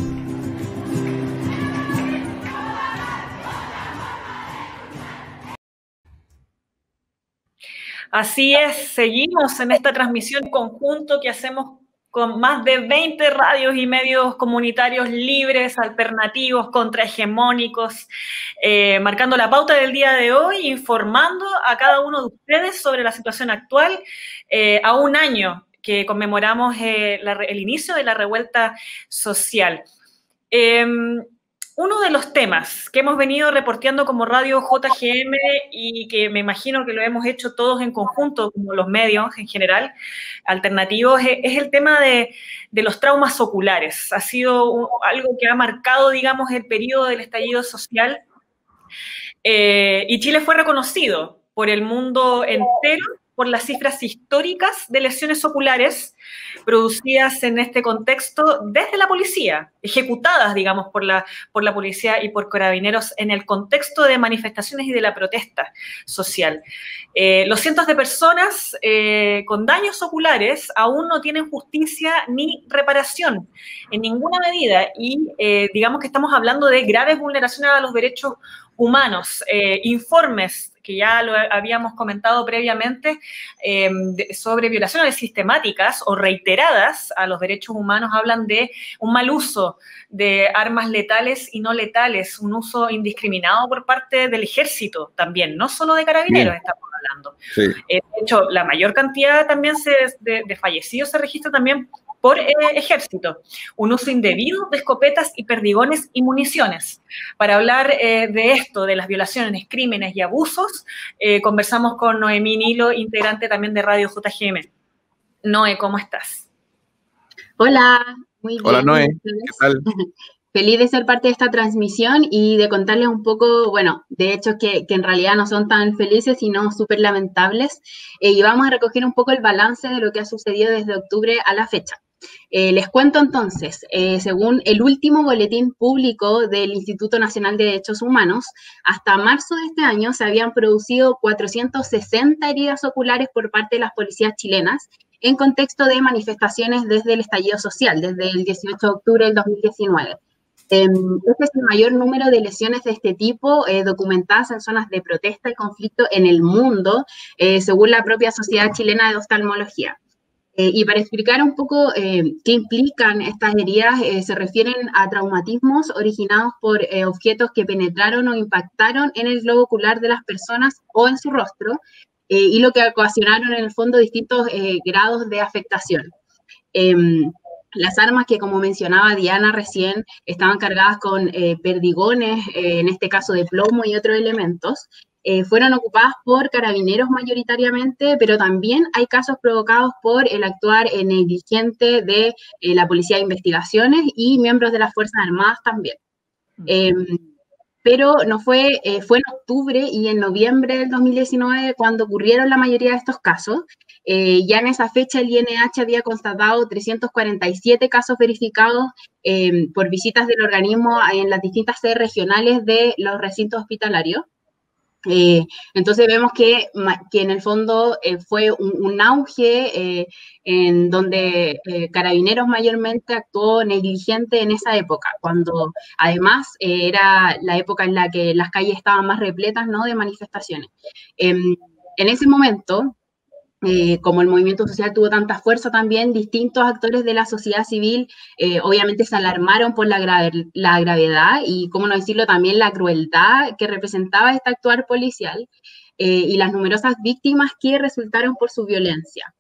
Así es, seguimos en esta transmisión conjunto que hacemos con más de 20 radios y medios comunitarios libres, alternativos, contrahegemónicos, marcando la pauta del día de hoy, informando a cada uno de ustedes sobre la situación actual, a un año que conmemoramos el inicio de la revuelta social. Uno de los temas que hemos venido reporteando como Radio JGM y que me imagino que lo hemos hecho todos en conjunto, como los medios en general, alternativos, es el tema de los traumas oculares. Ha sido algo que ha marcado, digamos, el periodo del estallido social y Chile fue reconocido por el mundo entero por las cifras históricas de lesiones oculares producidas en este contexto desde la policía, ejecutadas, digamos, por la policía y por carabineros en el contexto de manifestaciones y de la protesta social. Los cientos de personas con daños oculares aún no tienen justicia ni reparación en ninguna medida y digamos que estamos hablando de graves vulneraciones a los derechos humanos. Informes que ya lo habíamos comentado previamente, sobre violaciones sistemáticas o reiteradas a los derechos humanos, hablan de un mal uso de armas letales y no letales, un uso indiscriminado por parte del ejército también, no solo de carabineros estamos hablando. Sí. De hecho, la mayor cantidad también de fallecidos se registra también por ejército, un uso indebido de escopetas y perdigones y municiones. Para hablar de esto, de las violaciones, crímenes y abusos, conversamos con Noemí Nilo, integrante también de Radio JGM. Noé, ¿cómo estás? Hola, muy bien. Hola Noé, ¿qué tal? Feliz de ser parte de esta transmisión y de contarles un poco, bueno, de hechos que en realidad no son tan felices, sino súper lamentables. Y vamos a recoger un poco el balance de lo que ha sucedido desde octubre a la fecha. Les cuento entonces, según el último boletín público del Instituto Nacional de Derechos Humanos, hasta marzo de este año se habían producido 460 heridas oculares por parte de las policías chilenas en contexto de manifestaciones desde el estallido social, desde el 18 de octubre del 2019. Este es el mayor número de lesiones de este tipo documentadas en zonas de protesta y conflicto en el mundo, según la propia Sociedad Chilena de Oftalmología. Y para explicar un poco qué implican estas heridas, se refieren a traumatismos originados por objetos que penetraron o impactaron en el globo ocular de las personas o en su rostro, y lo que ocasionaron en el fondo distintos grados de afectación. Las armas que, como mencionaba Diana recién, estaban cargadas con perdigones, en este caso de plomo y otros elementos, fueron ocupadas por carabineros mayoritariamente, pero también hay casos provocados por el actuar negligente de la Policía de Investigaciones y miembros de las Fuerzas Armadas también. Pero no fue en octubre y en noviembre del 2019 cuando ocurrieron la mayoría de estos casos. Ya en esa fecha el INH había constatado 347 casos verificados por visitas del organismo en las distintas sedes regionales de los recintos hospitalarios. Entonces vemos que en el fondo fue un auge en donde Carabineros mayormente actuó negligente en esa época, cuando además era la época en la que las calles estaban más repletas, ¿no?, de manifestaciones. En ese momento, como el movimiento social tuvo tanta fuerza también, distintos actores de la sociedad civil obviamente se alarmaron por la gravedad y, cómo no decirlo, también la crueldad que representaba este actuar policial y las numerosas víctimas que resultaron por su violencia.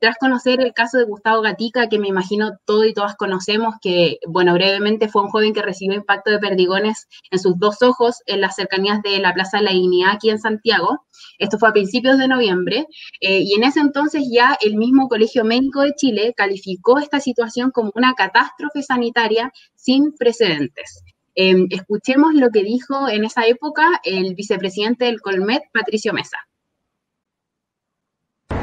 Tras conocer el caso de Gustavo Gatica, que me imagino todos y todas conocemos, que, bueno, brevemente fue un joven que recibió impacto de perdigones en sus dos ojos en las cercanías de la Plaza de la Dignidad aquí en Santiago. Esto fue a principios de noviembre, y en ese entonces ya el mismo Colegio Médico de Chile calificó esta situación como una catástrofe sanitaria sin precedentes. Escuchemos lo que dijo en esa época el vicepresidente del Colmet, Patricio Mesa.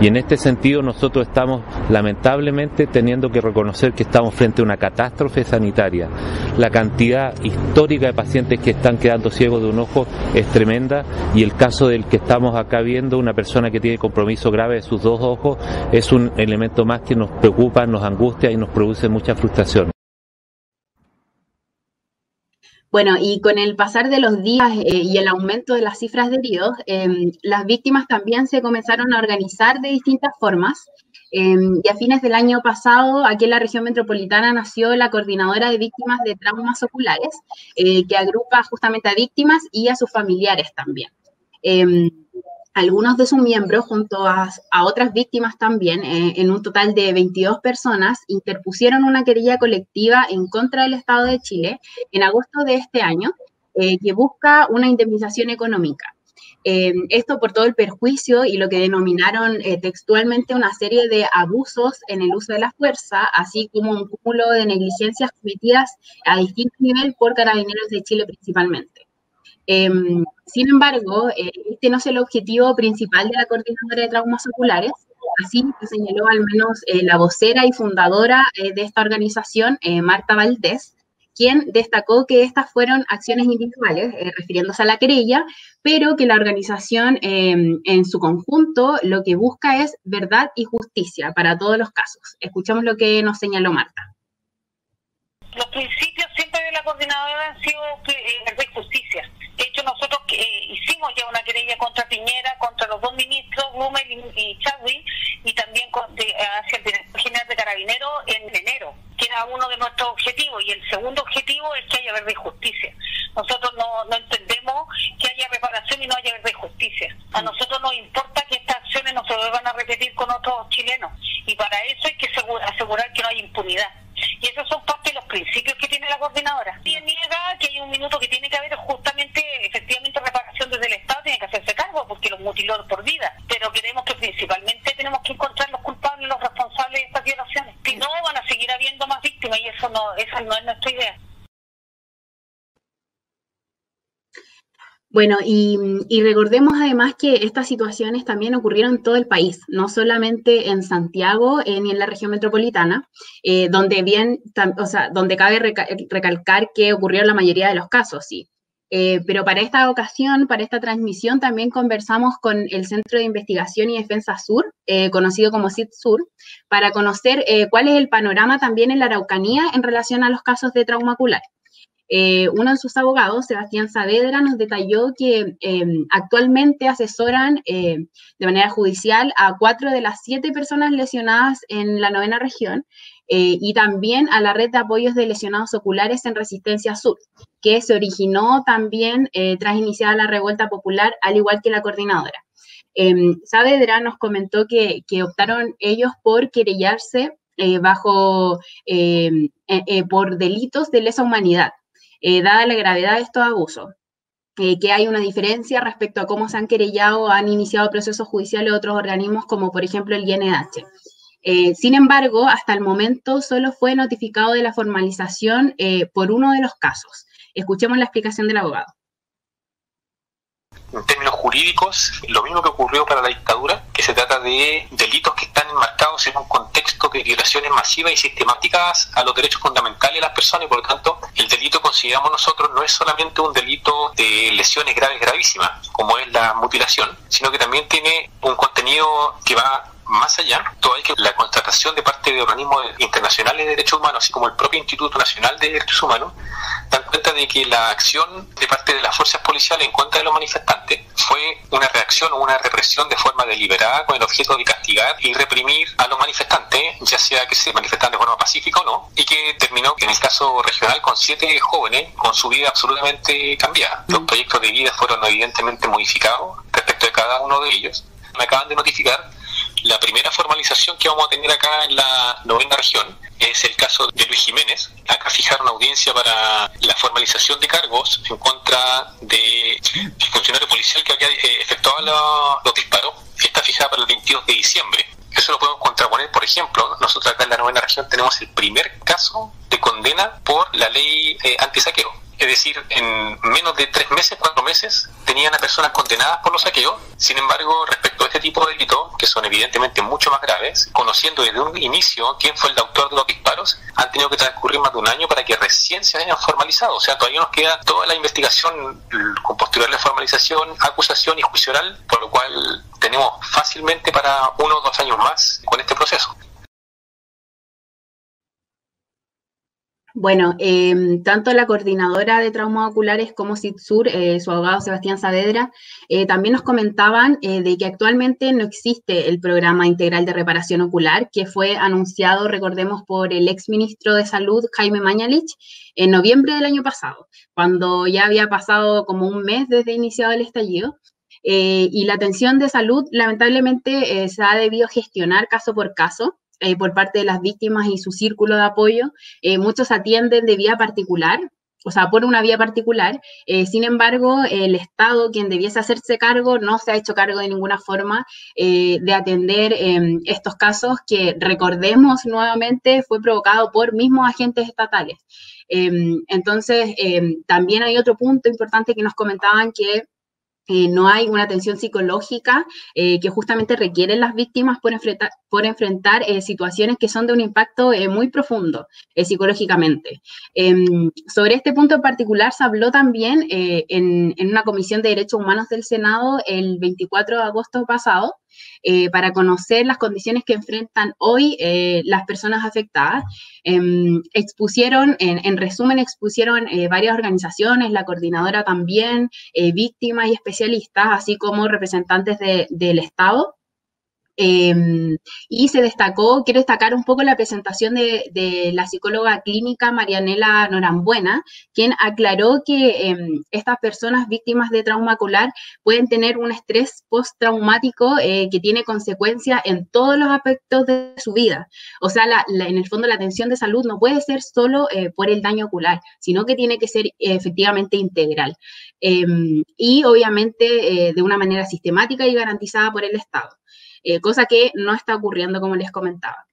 Y en este sentido nosotros estamos lamentablemente teniendo que reconocer que estamos frente a una catástrofe sanitaria. La cantidad histórica de pacientes que están quedando ciegos de un ojo es tremenda, y el caso del que estamos acá viendo, una persona que tiene compromiso grave de sus dos ojos, es un elemento más que nos preocupa, nos angustia y nos produce mucha frustración. Bueno, y con el pasar de los días y el aumento de las cifras de heridos, las víctimas también se comenzaron a organizar de distintas formas. Y a fines del año pasado, aquí en la región metropolitana, nació la Coordinadora de Víctimas de Traumas Oculares, que agrupa justamente a víctimas y a sus familiares también. Algunos de sus miembros, junto a otras víctimas también, en un total de 22 personas, interpusieron una querella colectiva en contra del Estado de Chile en agosto de este año, que busca una indemnización económica. Esto por todo el perjuicio y lo que denominaron textualmente una serie de abusos en el uso de la fuerza, así como un cúmulo de negligencias cometidas a distintos niveles por Carabineros de Chile principalmente. Sin embargo, este no es el objetivo principal de la Coordinadora de Traumas Oculares, así lo señaló al menos la vocera y fundadora de esta organización, Marta Valdés, quien destacó que estas fueron acciones individuales, refiriéndose a la querella, pero que la organización en su conjunto lo que busca es verdad y justicia para todos los casos. Escuchamos lo que nos señaló Marta. Los principios siempre de la coordinadora han sido verdad y justicia. De hecho, nosotros hicimos ya una querella contra Piñera, contra los dos ministros, Blumel y Chadwick, y también hacia el director general de Carabineros en enero, que era uno de nuestros objetivos. Y el segundo objetivo es que haya verdad y justicia. Nosotros no entendemos que haya reparación y no haya verdad y justicia. A nosotros nos importa que estas acciones no se vuelvan a repetir con otros chilenos. Y para eso hay que asegurar que no haya impunidad. Y esos son parte de los principios que tiene la coordinadora. Y niega que hay un minuto que tiene que haber justamente, efectivamente, reparación desde el Estado, tiene que hacerse cargo porque los mutiló por vida. Pero creemos que principalmente tenemos que encontrar los culpables, los responsables de estas violaciones. Si no, van a esa no es nuestra idea. Bueno, y recordemos además que estas situaciones también ocurrieron en todo el país, no solamente en Santiago ni en la región metropolitana, donde cabe recalcar que ocurrió en la mayoría de los casos, sí. Pero para esta ocasión, para esta transmisión, también conversamos con el Centro de Investigación y Defensa Sur, conocido como CIDSUR, para conocer cuál es el panorama también en la Araucanía en relación a los casos de trauma ocular. Uno de sus abogados, Sebastián Saavedra, nos detalló que actualmente asesoran de manera judicial a 4 de las 7 personas lesionadas en la 9ª región y también a la red de apoyos de lesionados oculares en Resistencia Sur, que se originó también tras iniciada la revuelta popular, al igual que la coordinadora. Saavedra nos comentó que optaron ellos por querellarse por delitos de lesa humanidad, dada la gravedad de estos abusos, que hay una diferencia respecto a cómo se han querellado o han iniciado procesos judiciales otros organismos, como por ejemplo el INDH. Sin embargo, hasta el momento solo fue notificado de la formalización por uno de los casos. Escuchemos la explicación del abogado. En términos jurídicos, lo mismo que ocurrió para la dictadura, que se trata de delitos que están enmarcados en un contexto de violaciones masivas y sistemáticas a los derechos fundamentales de las personas, y por lo tanto el delito, consideramos nosotros, no es solamente un delito de lesiones graves, gravísimas, como es la mutilación, sino que también tiene un contenido que va más allá, toda vez que la constatación de parte de organismos internacionales de derechos humanos, así como el propio Instituto Nacional de Derechos Humanos, dan cuenta de que la acción de parte de las fuerzas policiales en contra de los manifestantes fue una reacción o una represión de forma deliberada con el objeto de castigar y reprimir a los manifestantes, ya sea que se manifestaran de forma pacífica o no, y que terminó, en el caso regional, con 7 jóvenes con su vida absolutamente cambiada. Los proyectos de vida fueron evidentemente modificados respecto de cada uno de ellos. Me acaban de notificar la primera formalización que vamos a tener acá en la 9ª región. Es el caso de Luis Jiménez. Acá fijaron audiencia para la formalización de cargos en contra del funcionario policial que había efectuado los disparos. Está fijada para el 22 de diciembre. Eso lo podemos contraponer, por ejemplo, nosotros acá en la 9ª región tenemos el primer caso de condena por la ley antisaqueo. Es decir, en menos de 3 meses, 4 meses, tenían a personas condenadas por los saqueos. Sin embargo, respecto a este tipo de delitos, que son evidentemente mucho más graves, conociendo desde un inicio quién fue el autor de los disparos, han tenido que transcurrir más de un año para que recién se hayan formalizado. O sea, todavía nos queda toda la investigación con posterior a la formalización, acusación y juicio oral, por lo cual tenemos fácilmente para 1 o 2 años más con este proceso. Bueno, tanto la coordinadora de traumas oculares como CIDSUR, su abogado Sebastián Saavedra, también nos comentaban de que actualmente no existe el programa integral de reparación ocular, que fue anunciado, recordemos, por el exministro de Salud, Jaime Mañalich, en noviembre del año pasado, cuando ya había pasado como un mes desde iniciado el estallido. Y la atención de salud, lamentablemente, se ha debido gestionar caso por caso, por parte de las víctimas y su círculo de apoyo. Muchos atienden de vía particular, o sea, por una vía particular. Sin embargo, el Estado, quien debiese hacerse cargo, no se ha hecho cargo de ninguna forma de atender estos casos que, recordemos nuevamente, fue provocado por mismos agentes estatales. Entonces, también hay otro punto importante que nos comentaban, que no hay una atención psicológica que justamente requieren las víctimas por enfrentar situaciones que son de un impacto muy profundo psicológicamente. Sobre este punto en particular se habló también en una comisión de derechos humanos del Senado el 24 de agosto pasado, para conocer las condiciones que enfrentan hoy las personas afectadas. Expusieron, en resumen, varias organizaciones, la coordinadora también, víctimas y especialistas, así como representantes del Estado. Y quiero destacar un poco la presentación de la psicóloga clínica Marianela Norambuena, quien aclaró que estas personas víctimas de trauma ocular pueden tener un estrés postraumático que tiene consecuencias en todos los aspectos de su vida. O sea, en el fondo la atención de salud no puede ser solo por el daño ocular, sino que tiene que ser efectivamente integral. Y obviamente de una manera sistemática y garantizada por el Estado. Cosa que no está ocurriendo, como les comentaba.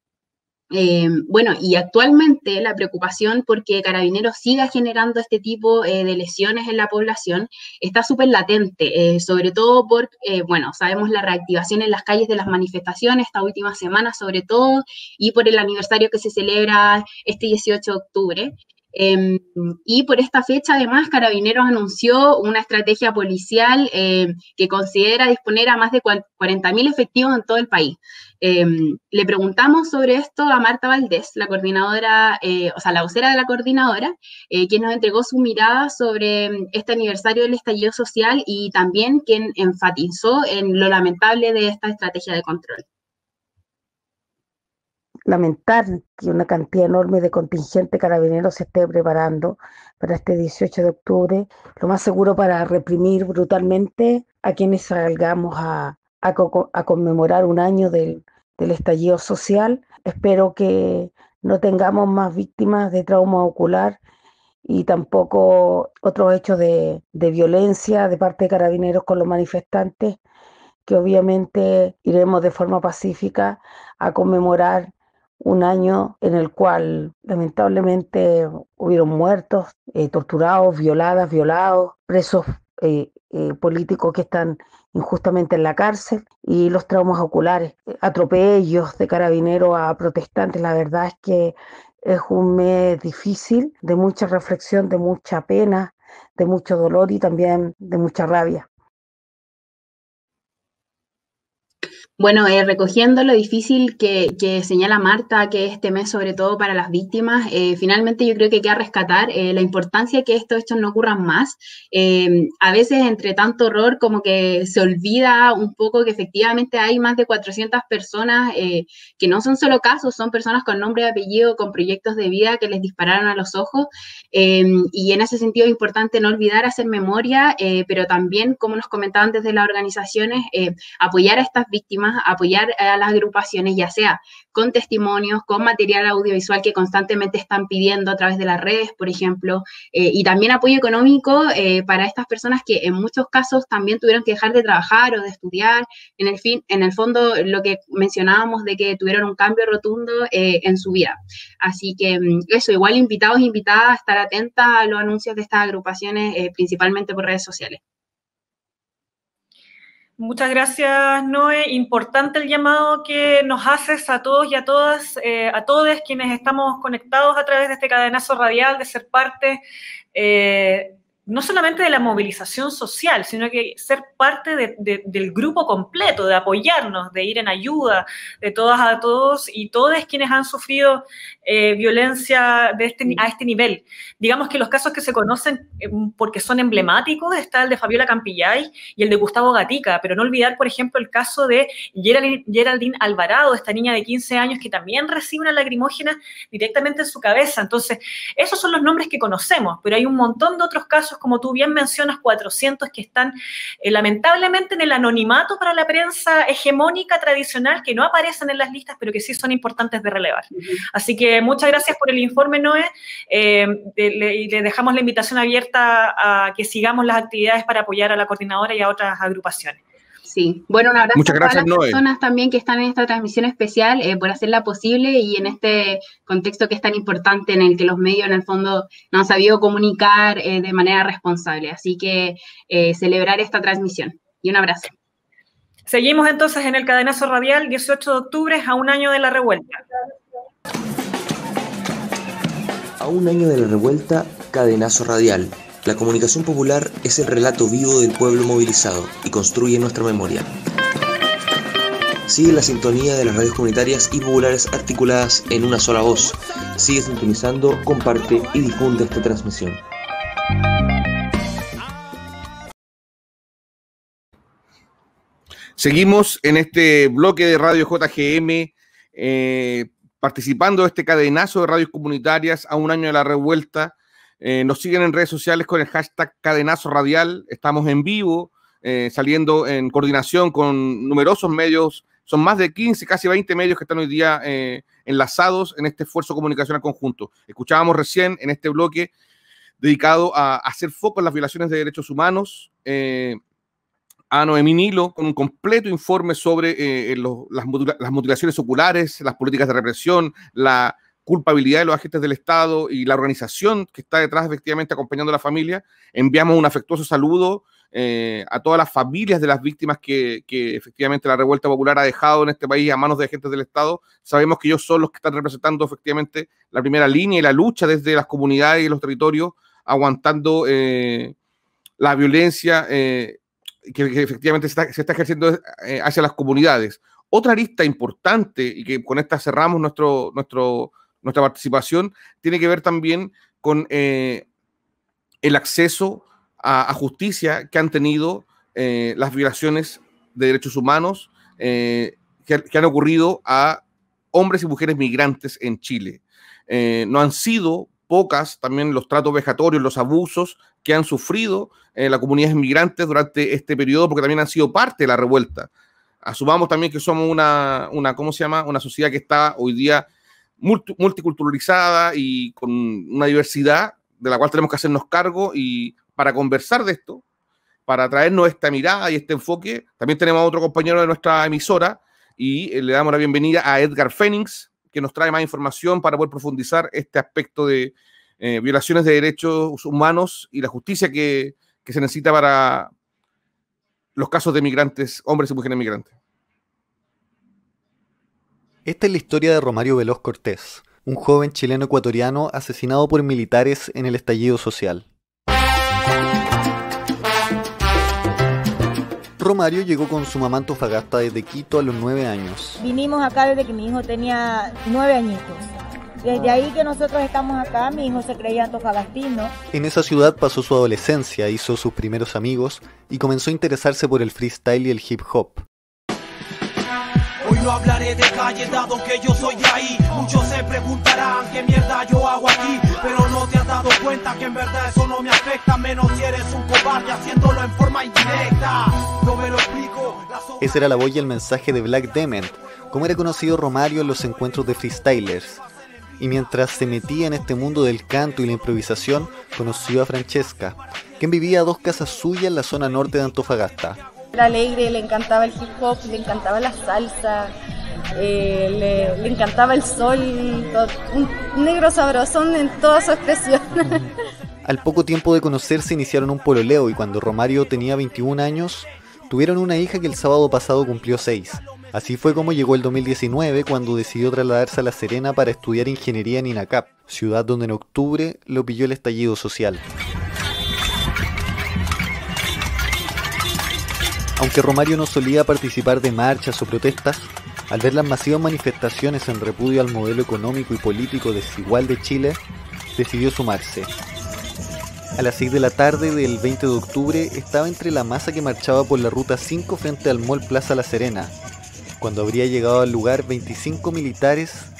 Bueno, y actualmente la preocupación porque Carabineros siga generando este tipo de lesiones en la población está súper latente, sobre todo por, bueno, sabemos la reactivación en las calles de las manifestaciones esta última semana sobre todo, y por el aniversario que se celebra este 18 de octubre. Y por esta fecha, además, Carabineros anunció una estrategia policial que considera disponer a más de 40.000 efectivos en todo el país. Le preguntamos sobre esto a Marta Valdés, la coordinadora, o sea, la vocera de la coordinadora, quien nos entregó su mirada sobre este aniversario del estallido social y también quien enfatizó en lo lamentable de esta estrategia de control. Lamentar que una cantidad enorme de contingente carabinero se esté preparando para este 18 de octubre, lo más seguro para reprimir brutalmente a quienes salgamos a conmemorar un año del estallido social. Espero que no tengamos más víctimas de trauma ocular y tampoco otros hechos de violencia de parte de Carabineros con los manifestantes, que obviamente iremos de forma pacífica a conmemorar un año en el cual lamentablemente hubieron muertos, torturados, violados, presos políticos que están injustamente en la cárcel, y los traumas oculares, atropellos de Carabineros a protestantes. La verdad es que es un mes difícil, de mucha reflexión, de mucha pena, de mucho dolor y también de mucha rabia. Bueno, recogiendo lo difícil que señala Marta, que este mes, sobre todo para las víctimas, finalmente yo creo que hay que rescatar la importancia de que estos hechos no ocurran más. A veces, entre tanto horror, como que se olvida un poco que efectivamente hay más de 400 personas que no son solo casos, son personas con nombre y apellido, con proyectos de vida que les dispararon a los ojos. Y en ese sentido es importante no olvidar hacer memoria, pero también, como nos comentaban desde las organizaciones, apoyar a estas víctimas, apoyar a las agrupaciones, ya sea con testimonios, con material audiovisual que constantemente están pidiendo a través de las redes, por ejemplo, y también apoyo económico para estas personas que en muchos casos también tuvieron que dejar de trabajar o de estudiar, en el fondo lo que mencionábamos de que tuvieron un cambio rotundo en su vida. Así que eso, igual invitados e invitadas a estar atentas a los anuncios de estas agrupaciones, principalmente por redes sociales. Muchas gracias, Noé. Importante el llamado que nos haces a todos y a todas, a todos quienes estamos conectados a través de este cadenazo radial, de ser parte no solamente de la movilización social, sino que ser parte del grupo completo, de apoyarnos, de ir en ayuda de todas a todos y todos quienes han sufrido violencia a este nivel. Digamos que los casos que se conocen porque son emblemáticos está el de Fabiola Campillay y el de Gustavo Gatica, pero no olvidar, por ejemplo, el caso de Geraldine Alvarado, esta niña de 15 años que también recibe una lacrimógena directamente en su cabeza. Entonces, esos son los nombres que conocemos, pero hay un montón de otros casos, como tú bien mencionas, 400 que están lamentablemente en el anonimato para la prensa hegemónica tradicional, que no aparecen en las listas, pero que sí son importantes de relevar. Así que muchas gracias por el informe, Noé. Le dejamos la invitación abierta a que sigamos las actividades para apoyar a la coordinadora y a otras agrupaciones. Sí, bueno, un abrazo Muchas gracias, a todas las Noé. personas también que están en esta transmisión especial por hacerla posible y en este contexto que es tan importante en el que los medios en el fondo no han sabido comunicar de manera responsable. Así que celebrar esta transmisión. Y un abrazo. Seguimos entonces en el cadenazo radial, 18 de octubre, a un año de la revuelta. A un año de la revuelta, cadenazo radial. La comunicación popular es el relato vivo del pueblo movilizado y construye nuestra memoria. Sigue la sintonía de las radios comunitarias y populares articuladas en una sola voz. Sigue sintonizando, comparte y difunde esta transmisión. Seguimos en este bloque de Radio JGM, participando de este cadenazo de radios comunitarias a un año de la revuelta. Nos siguen en redes sociales con el hashtag Cadenazo Radial. Estamos en vivo, saliendo en coordinación con numerosos medios. Son más de 15, casi 20 medios que están hoy día enlazados en este esfuerzo comunicacional conjunto. Escuchábamos recién en este bloque dedicado a hacer foco en las violaciones de derechos humanos, a Noemí Nilo con un completo informe sobre las mutilaciones oculares, las políticas de represión, la culpabilidad de los agentes del Estado y la organización que está detrás efectivamente acompañando a la familia. Enviamos un afectuoso saludo a todas las familias de las víctimas que efectivamente la revuelta popular ha dejado en este país a manos de agentes del Estado. Sabemos que ellos son los que están representando efectivamente la primera línea y la lucha desde las comunidades y los territorios, aguantando la violencia que efectivamente se está ejerciendo hacia las comunidades. Otra arista importante, y que con esta cerramos nuestra participación, tiene que ver también con el acceso a justicia que han tenido las violaciones de derechos humanos que han ocurrido a hombres y mujeres migrantes en Chile. No han sido pocas también los tratos vejatorios, los abusos que han sufrido las comunidades migrantes durante este periodo, porque también han sido parte de la revuelta. Asumamos también que somos una sociedad que está hoy día multiculturalizada y con una diversidad de la cual tenemos que hacernos cargo, y para conversar de esto, para traernos esta mirada y este enfoque, también tenemos a otro compañero de nuestra emisora y le damos la bienvenida a Edgar Fénix, que nos trae más información para poder profundizar este aspecto de violaciones de derechos humanos y la justicia que se necesita para los casos de migrantes, hombres y mujeres migrantes. Esta es la historia de Romario Veloz Cortés, un joven chileno ecuatoriano asesinado por militares en el estallido social. Romario llegó con su mamá a Antofagasta desde Quito a los 9 años. Vinimos acá desde que mi hijo tenía 9 añitos. Desde ahí que nosotros estamos acá, mi hijo se creía antofagastino. En esa ciudad pasó su adolescencia, hizo sus primeros amigos y comenzó a interesarse por el freestyle y el hip hop. Hoy no hablaré de calle dado que yo soy de ahí. Muchos se preguntarán qué mierda yo hago aquí, pero no te has dado cuenta que en verdad eso no me afecta, menos si eres un cobarde haciéndolo en forma indirecta. No me lo explico. Esa era la voz y el mensaje de Black Dement, como era conocido Romario en los encuentros de freestylers. Y mientras se metía en este mundo del canto y la improvisación, conoció a Francesca, quien vivía a 2 casas suyas en la zona norte de Antofagasta. Era alegre, le encantaba el hip hop, le encantaba la salsa, le encantaba el sol, un negro sabrosón en toda su expresión. Al poco tiempo de conocerse iniciaron un pololeo y cuando Romario tenía 21 años, tuvieron una hija que el sábado pasado cumplió 6. Así fue como llegó el 2019 cuando decidió trasladarse a La Serena para estudiar ingeniería en INACAP, ciudad donde en octubre lo pilló el estallido social. Aunque Romario no solía participar de marchas o protestas, al ver las masivas manifestaciones en repudio al modelo económico y político desigual de Chile, decidió sumarse. A las 6 de la tarde del 20 de octubre estaba entre la masa que marchaba por la Ruta 5 frente al Mall Plaza La Serena, cuando habría llegado al lugar 25 militares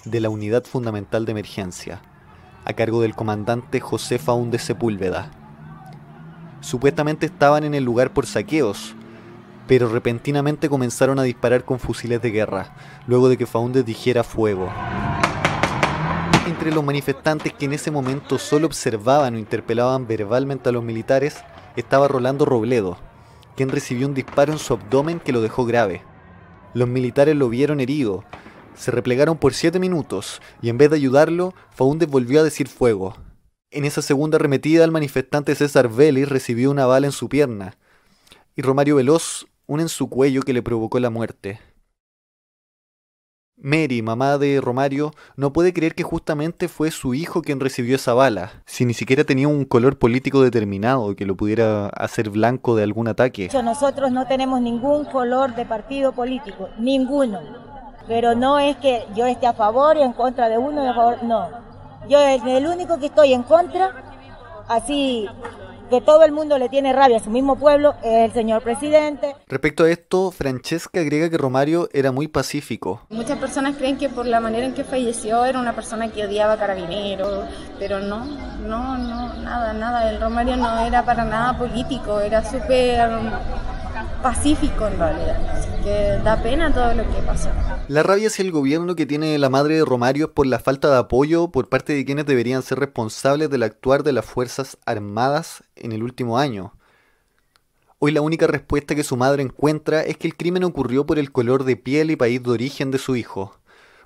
de la Unidad Fundamental de Emergencia, a cargo del comandante José Faúndez Sepúlveda. Supuestamente estaban en el lugar por saqueos, pero repentinamente comenzaron a disparar con fusiles de guerra, luego de que Faúndez dijera fuego. Entre los manifestantes que en ese momento solo observaban o interpelaban verbalmente a los militares, estaba Rolando Robledo, quien recibió un disparo en su abdomen que lo dejó grave. Los militares lo vieron herido, se replegaron por 7 minutos y en vez de ayudarlo, Faúndez volvió a decir fuego. En esa segunda arremetida, el manifestante César Vélez recibió una bala en su pierna y Romario Veloz una en su cuello que le provocó la muerte. Mary, mamá de Romario, no puede creer que justamente fue su hijo quien recibió esa bala, si ni siquiera tenía un color político determinado que lo pudiera hacer blanco de algún ataque. Nosotros no tenemos ningún color de partido político, ninguno. Pero no es que yo esté a favor y en contra de uno y a favor, no. Yo el único que estoy en contra, así que todo el mundo le tiene rabia a su mismo pueblo, es el señor presidente. Respecto a esto, Francesca agrega que Romario era muy pacífico. Muchas personas creen que por la manera en que falleció era una persona que odiaba a Carabineros, pero no, nada. El Romario no era para nada político, era súper pacífico en realidad, así que da pena todo lo que pasó. La rabia hacia el gobierno que tiene la madre de Romario es por la falta de apoyo por parte de quienes deberían ser responsables del actuar de las Fuerzas Armadas en el último año. Hoy la única respuesta que su madre encuentra es que el crimen ocurrió por el color de piel y país de origen de su hijo.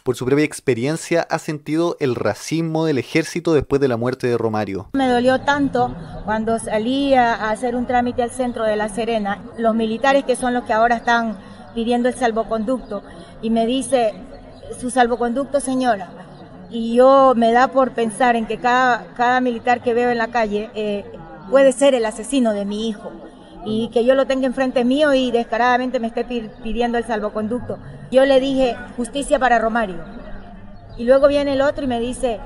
Por su propia experiencia ha sentido el racismo del ejército después de la muerte de Romario. Me dolió tanto cuando salí a hacer un trámite al centro de La Serena, los militares que son los que ahora están pidiendo el salvoconducto, y me dice, su salvoconducto, señora, y yo me da por pensar en que cada militar que veo en la calle puede ser el asesino de mi hijo, y que yo lo tenga enfrente mío y descaradamente me esté pidiendo el salvoconducto. Yo le dije, justicia para Romario. Y luego viene el otro y me dice,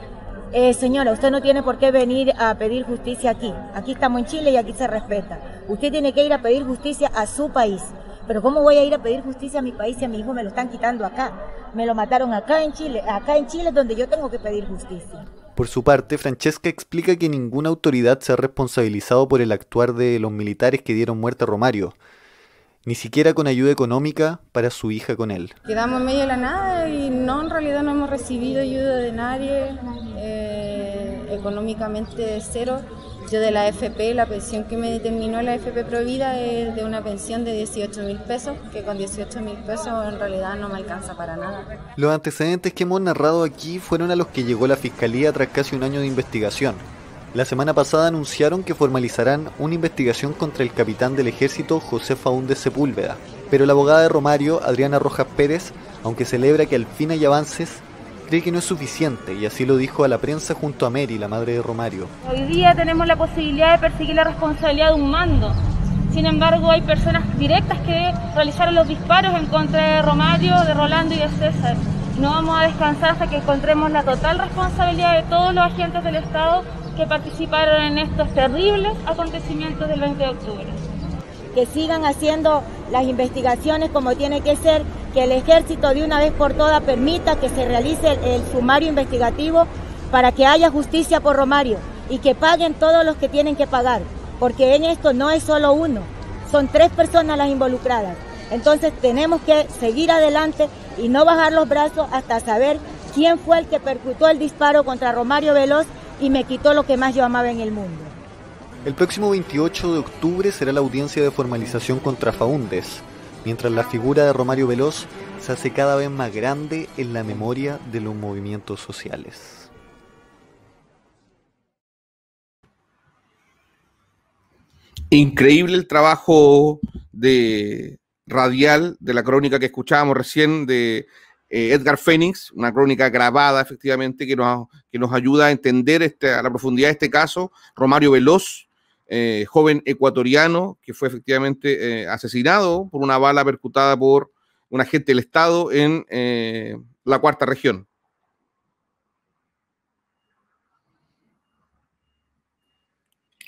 señora, usted no tiene por qué venir a pedir justicia aquí. Aquí estamos en Chile y aquí se respeta. Usted tiene que ir a pedir justicia a su país. Pero ¿cómo voy a ir a pedir justicia a mi país si a mi hijo me lo están quitando acá? Me lo mataron acá en Chile es donde yo tengo que pedir justicia. Por su parte, Francesca explica que ninguna autoridad se ha responsabilizado por el actuar de los militares que dieron muerte a Romario, ni siquiera con ayuda económica para su hija con él. Quedamos en medio de la nada y no, en realidad no hemos recibido ayuda de nadie, económicamente cero. Yo de la AFP, la pensión que me determinó la AFP Provida es de una pensión de 18.000 pesos, que con 18.000 pesos en realidad no me alcanza para nada. Los antecedentes que hemos narrado aquí fueron a los que llegó la Fiscalía tras casi un año de investigación. La semana pasada anunciaron que formalizarán una investigación contra el capitán del ejército José Faúndez Sepúlveda, pero la abogada de Romario, Adriana Rojas Pérez, aunque celebra que al fin hay avances, cree que no es suficiente, y así lo dijo a la prensa junto a Mary, la madre de Romario. Hoy día tenemos la posibilidad de perseguir la responsabilidad de un mando. Sin embargo, hay personas directas que realizaron los disparos en contra de Romario, de Rolando y de César. No vamos a descansar hasta que encontremos la total responsabilidad de todos los agentes del Estado que participaron en estos terribles acontecimientos del 20 de octubre. Que sigan haciendo las investigaciones como tiene que ser, que el ejército de una vez por todas permita que se realice el sumario investigativo para que haya justicia por Romario y que paguen todos los que tienen que pagar, porque en esto no es solo uno, son 3 personas las involucradas. Entonces tenemos que seguir adelante y no bajar los brazos hasta saber quién fue el que percutó el disparo contra Romario Veloz y me quitó lo que más yo amaba en el mundo. El próximo 28 de octubre será la audiencia de formalización contra Faúndez, mientras la figura de Romario Veloz se hace cada vez más grande en la memoria de los movimientos sociales. Increíble el trabajo radial de la crónica que escuchábamos recién de Edgar Fénix, una crónica grabada efectivamente que nos ayuda a entender a la profundidad de este caso. Romario Veloz, joven ecuatoriano que fue efectivamente asesinado por una bala percutada por un agente del Estado en la Cuarta Región.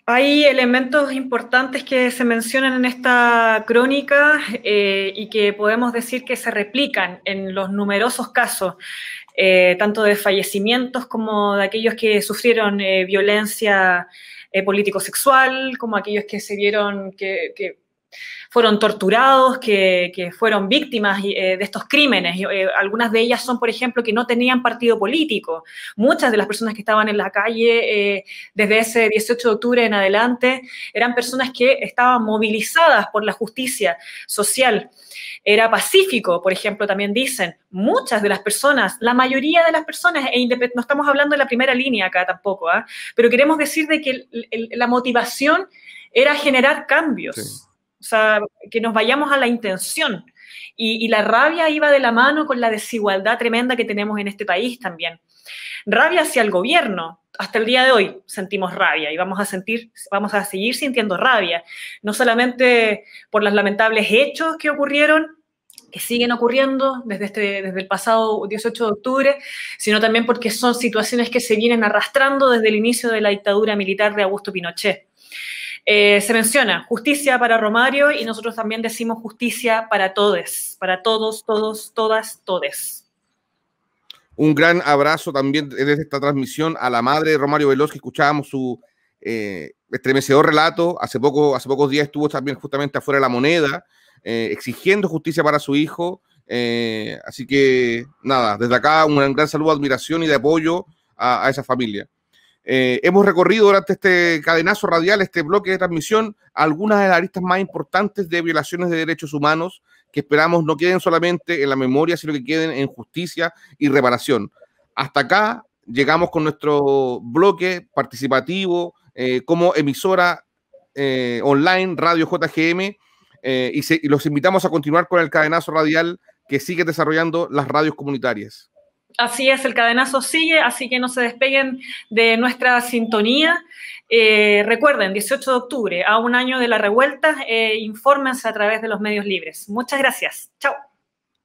Hay elementos importantes que se mencionan en esta crónica y que podemos decir que se replican en los numerosos casos, tanto de fallecimientos como de aquellos que sufrieron violencia político-sexual, como aquellos que se vieron que fueron torturados, que fueron víctimas de estos crímenes. Algunas de ellas son, por ejemplo, que no tenían partido político. Muchas de las personas que estaban en la calle desde ese 18 de octubre en adelante eran personas que estaban movilizadas por la justicia social. Era pacífico, por ejemplo, también dicen. Muchas de las personas, la mayoría de las personas, no estamos hablando de la primera línea acá tampoco, pero queremos decir de que la motivación era generar cambios. Sí. O sea, que nos vayamos a la intención. Y la rabia iba de la mano con la desigualdad tremenda que tenemos en este país también. Rabia hacia el gobierno. Hasta el día de hoy sentimos rabia y vamos a seguir sintiendo rabia. No solamente por los lamentables hechos que ocurrieron, que siguen ocurriendo desde el pasado 18 de octubre, sino también porque son situaciones que se vienen arrastrando desde el inicio de la dictadura militar de Augusto Pinochet. Se menciona justicia para Romario y nosotros también decimos justicia para todos, todas, todes. Un gran abrazo también desde esta transmisión a la madre de Romario Veloz, que escuchábamos su estremecedor relato. Hace pocos días estuvo también justamente afuera de La Moneda, exigiendo justicia para su hijo. Así que nada, desde acá un gran saludo, admiración y de apoyo a esa familia. Hemos recorrido durante este cadenazo radial, este bloque de transmisión, algunas de las aristas más importantes de violaciones de derechos humanos que esperamos no queden solamente en la memoria, sino que queden en justicia y reparación. Hasta acá llegamos con nuestro bloque participativo como emisora online Radio JGM y los invitamos a continuar con el cadenazo radial que sigue desarrollando las radios comunitarias. Así es, el cadenazo sigue, así que no se despeguen de nuestra sintonía. Recuerden, 18 de octubre, a un año de la revuelta, infórmense a través de los medios libres. Muchas gracias. Chao.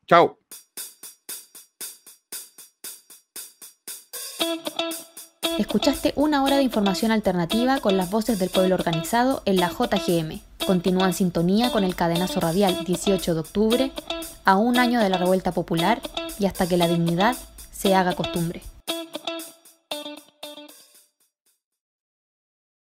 Chao. Escuchaste una hora de información alternativa con las voces del pueblo organizado en la JGM. Continúa en sintonía con el cadenazo radial 18 de octubre, a un año de la revuelta popular y hasta que la dignidad se haga costumbre.